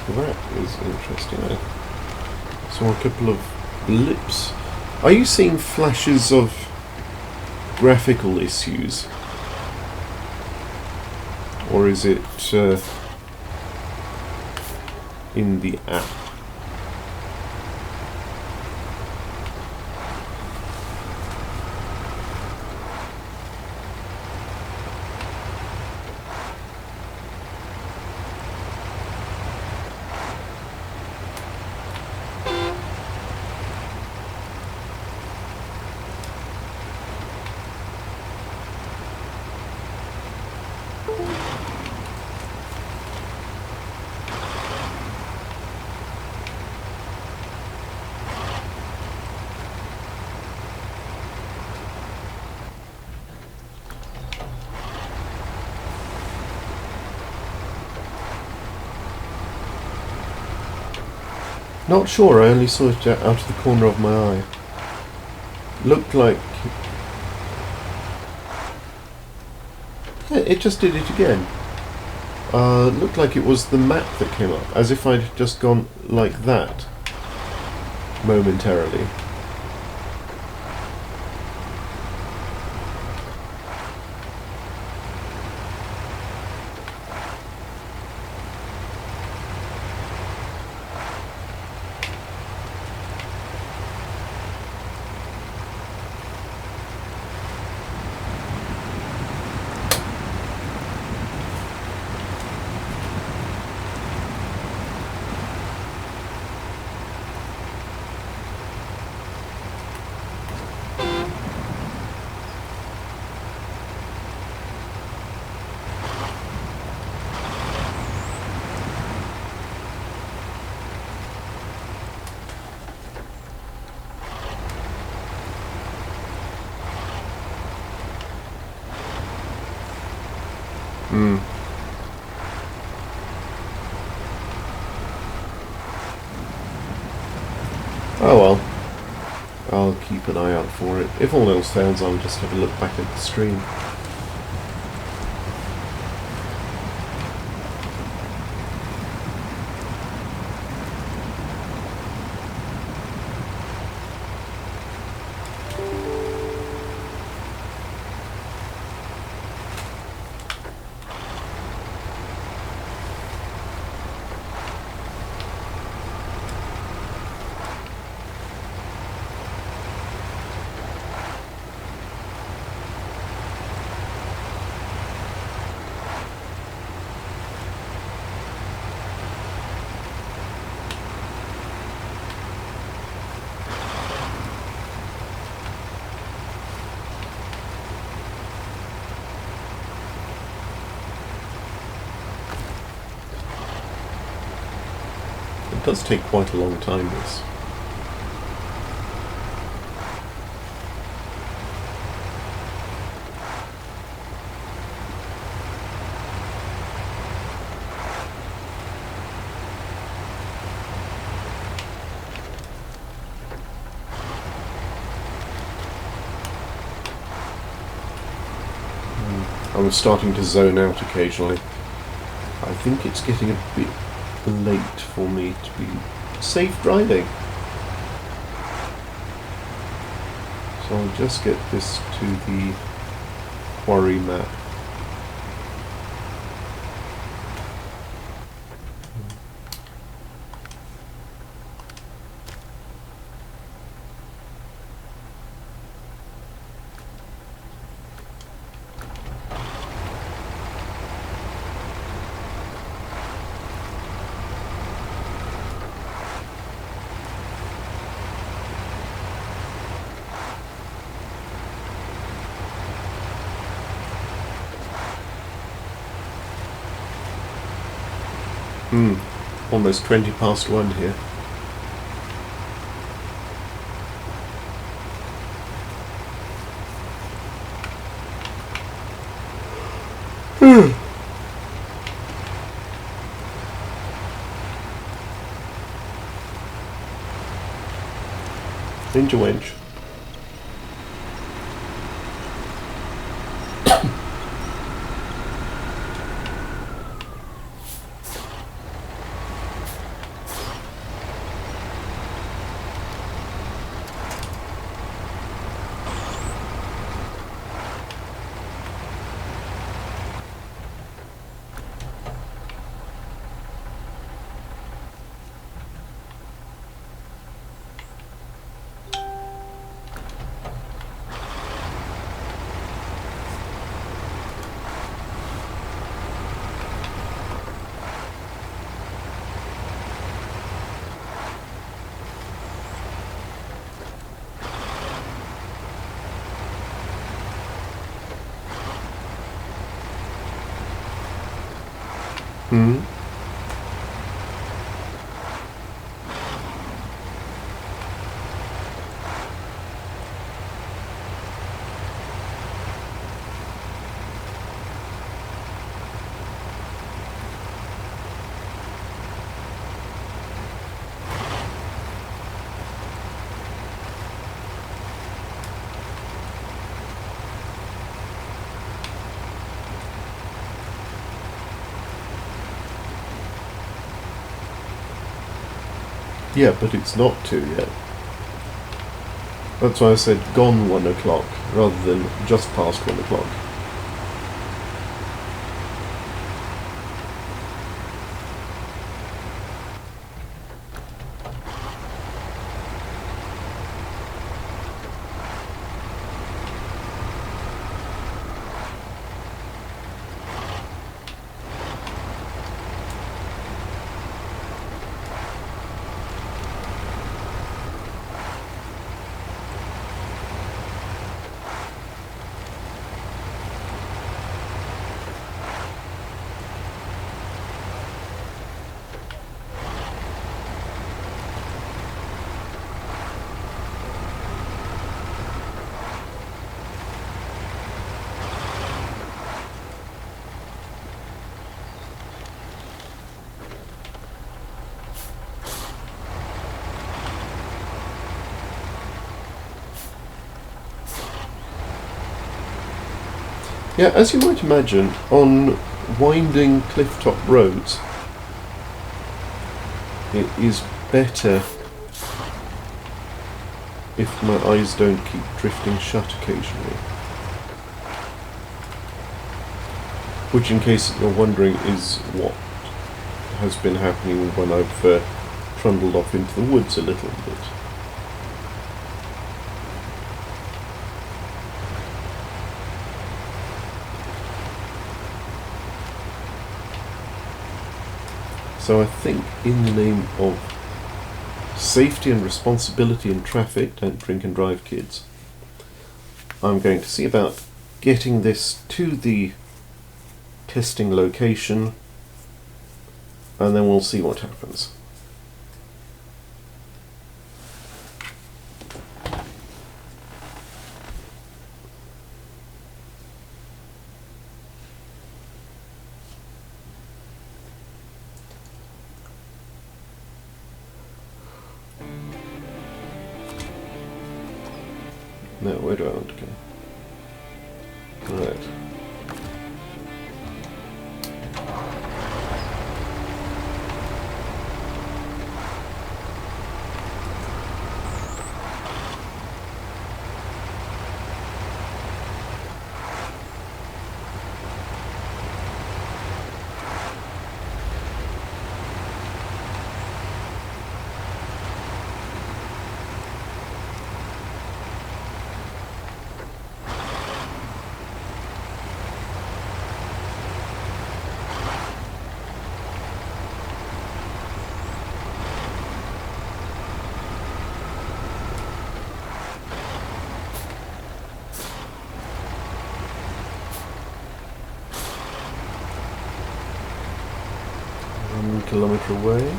That is interesting. I saw a couple of blips. Are you seeing flashes of graphical issues? Or is it in the app? Not sure, I only saw it out of the corner of my eye. Looked like... Yeah, it just did it again. Looked like it was the map that came up, as if I'd just gone like that momentarily. Oh well. I'll keep an eye out for it. If all else fails, I'll just have a look back at the stream. It does take quite a long time, this. I was starting to zone out occasionally. I think it's getting a bit late for me to be safe driving. So I'll just get this to the quarry map. Almost 20 past 1 here. Ninja wench. Yeah, but it's not 2 yet. That's why I said gone 1 o'clock, rather than just past 1 o'clock. Yeah, as you might imagine, on winding cliff-top roads, it is better if my eyes don't keep drifting shut occasionally. Which, in case you're wondering, is what has been happening when I've trundled off into the woods a little bit. So I think, in the name of safety and responsibility in traffic, don't drink and drive, kids, I'm going to see about getting this to the testing location, and then we'll see what happens. Now, where do I want to go? Right. 1 kilometre away.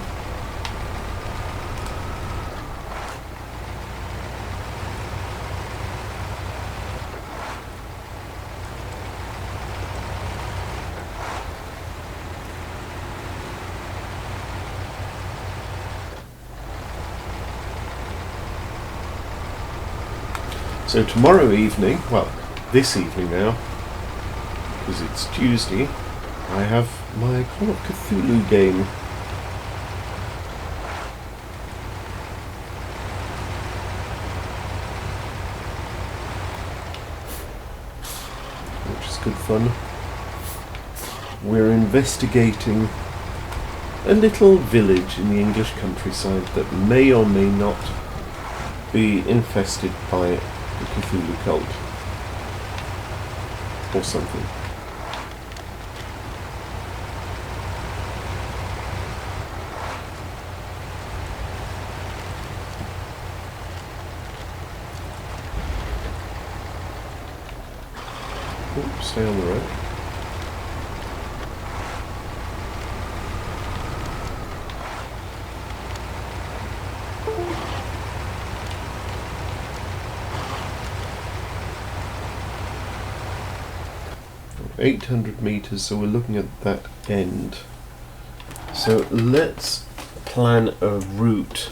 So tomorrow evening, well, this evening now, because it's Tuesday, I have my Call of Cthulhu game. Which is good fun. We're investigating a little village in the English countryside that may or may not be infested by the Cthulhu cult. Or something. Oops, stay on the road. Oh, 800 meters, so we're looking at that end. So let's plan a route.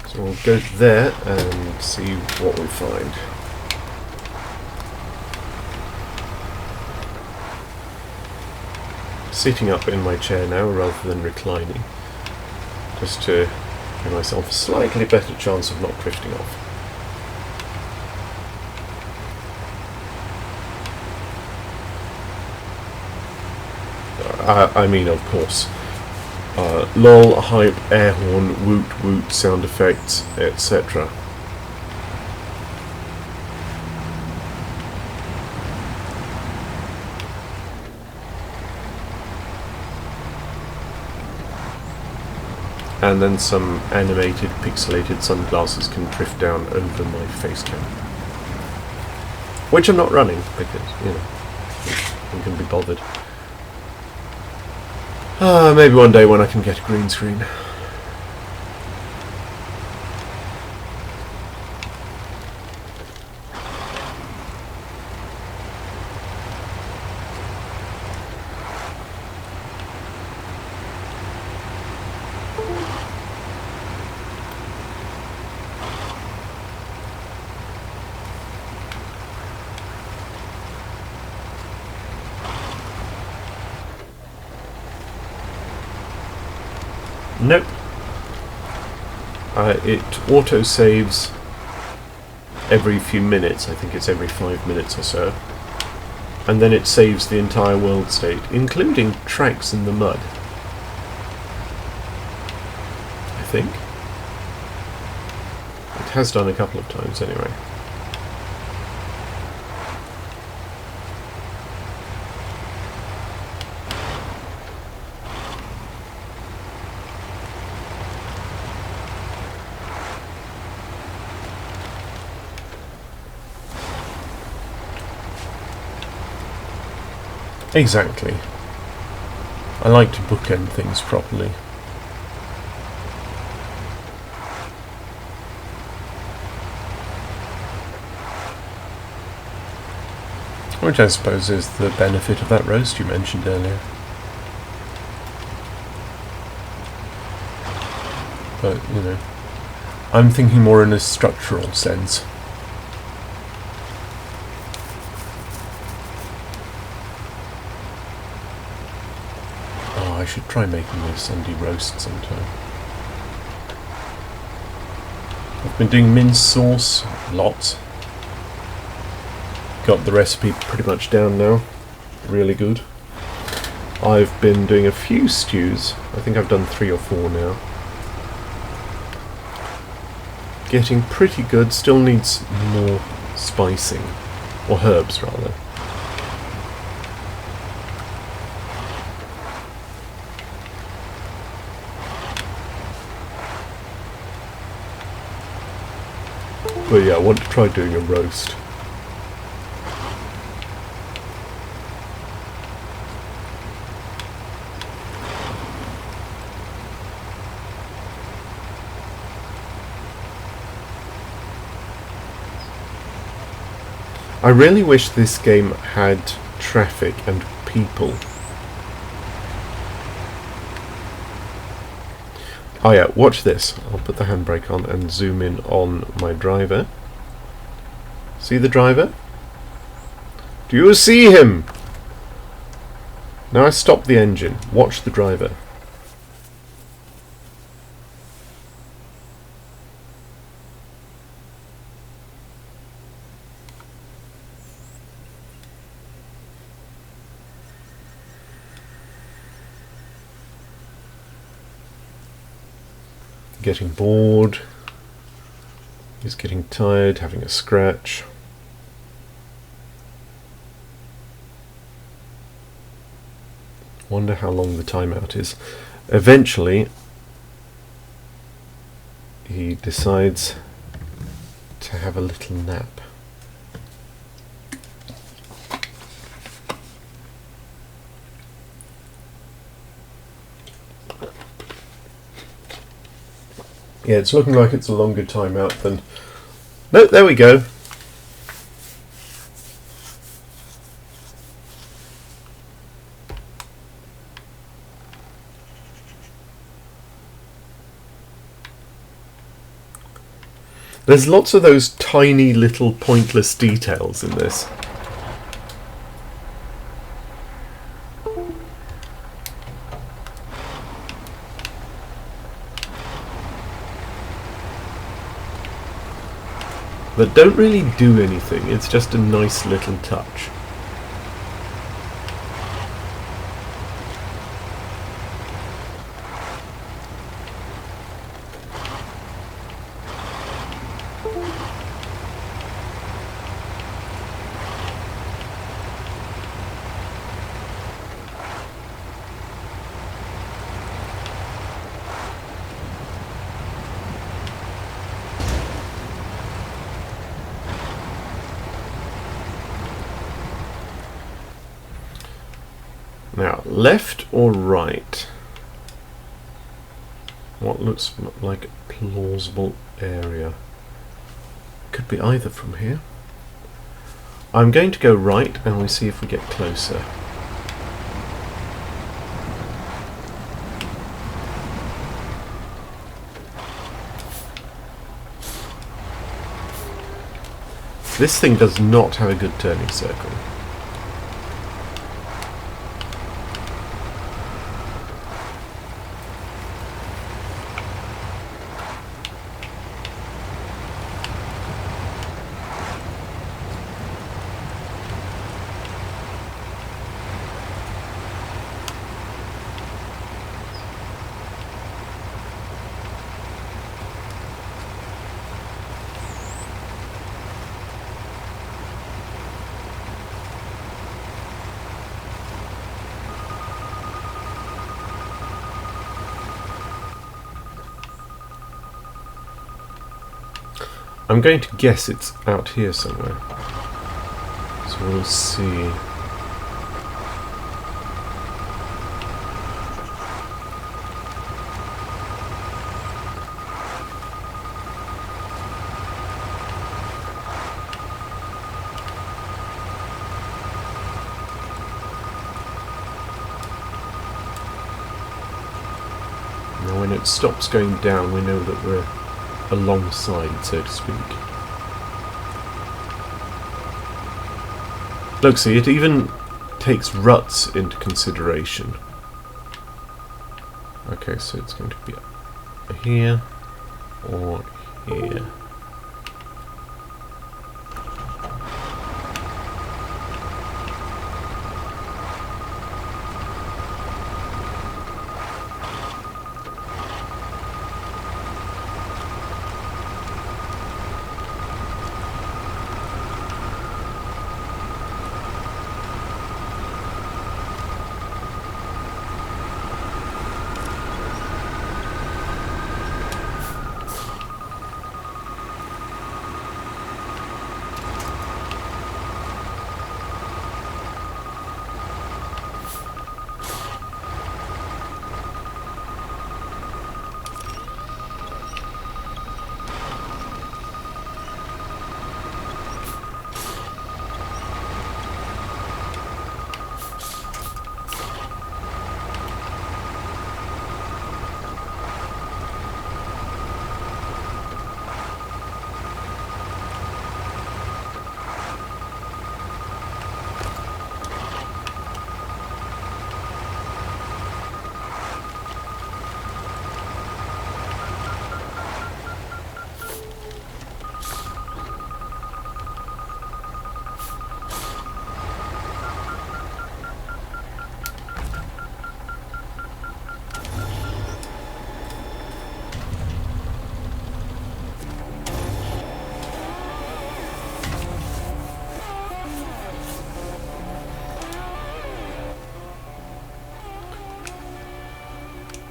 So we'll go there and see what we find. Sitting up in my chair now rather than reclining, just to give myself a slightly better chance of not drifting off. I mean, of course. Lol, hype, air horn, woot woot, sound effects, etc. And then some animated, pixelated sunglasses can drift down over my face cam. Which I'm not running, because, you know, I can be bothered. Maybe one day when I can get a green screen. Nope. It auto-saves every few minutes. I think it's every 5 minutes or so. And then it saves the entire world state, including tracks in the mud. I think. It has done a couple of times anyway. Exactly. I like to bookend things properly. Which I suppose is the benefit of that roast you mentioned earlier. But, you know, I'm thinking more in a structural sense. I should try making a Sunday roast sometime. I've been doing mince sauce, lots. Got the recipe pretty much down now. Really good. I've been doing a few stews. I think I've done 3 or 4 now. getting pretty good. Still needs more spicing. Or herbs, rather. But yeah, I want to try doing a roast. I really wish this game had traffic and people. Oh yeah, watch this. I'll put the handbrake on and zoom in on my driver. See the driver? Do you see him? Now I stop the engine. Watch the driver. Getting bored. He's getting tired, having a scratch. Wonder how long the timeout is. Eventually, he decides to have a little nap. Yeah, it's looking like it's a longer timeout than... No, there we go. There's lots of those tiny little pointless details in this. That don't really do anything, it's just a nice little touch. Now, left or right? What looks like a plausible area? Could be either from here. I'm going to go right and we see if we get closer. This thing does not have a good turning circle. I'm going to guess it's out here somewhere. So we'll see. Now when it stops going down, we know that we're alongside, so to speak. Look, see, it even takes ruts into consideration. Okay, so it's going to be here or here.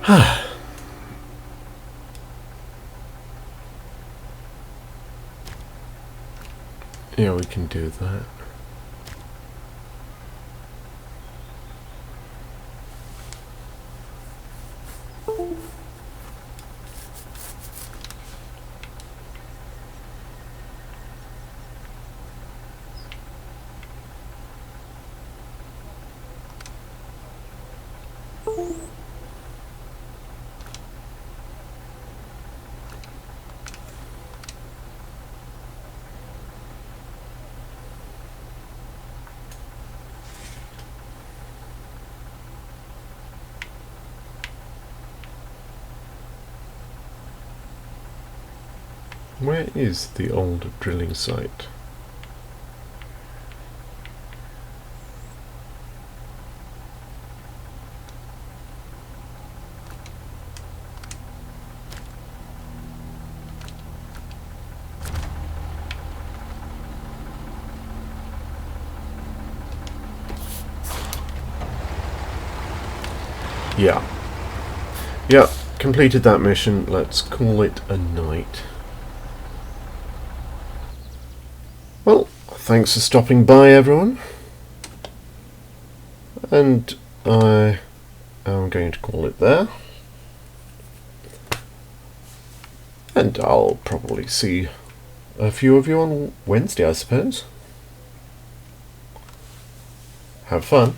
Yeah, we can do that. Where is the old drilling site? Yeah. Yeah, completed that mission. Let's call it a night. Well, thanks for stopping by, everyone. And I am going to call it there. And I'll probably see a few of you on Wednesday, I suppose. Have fun.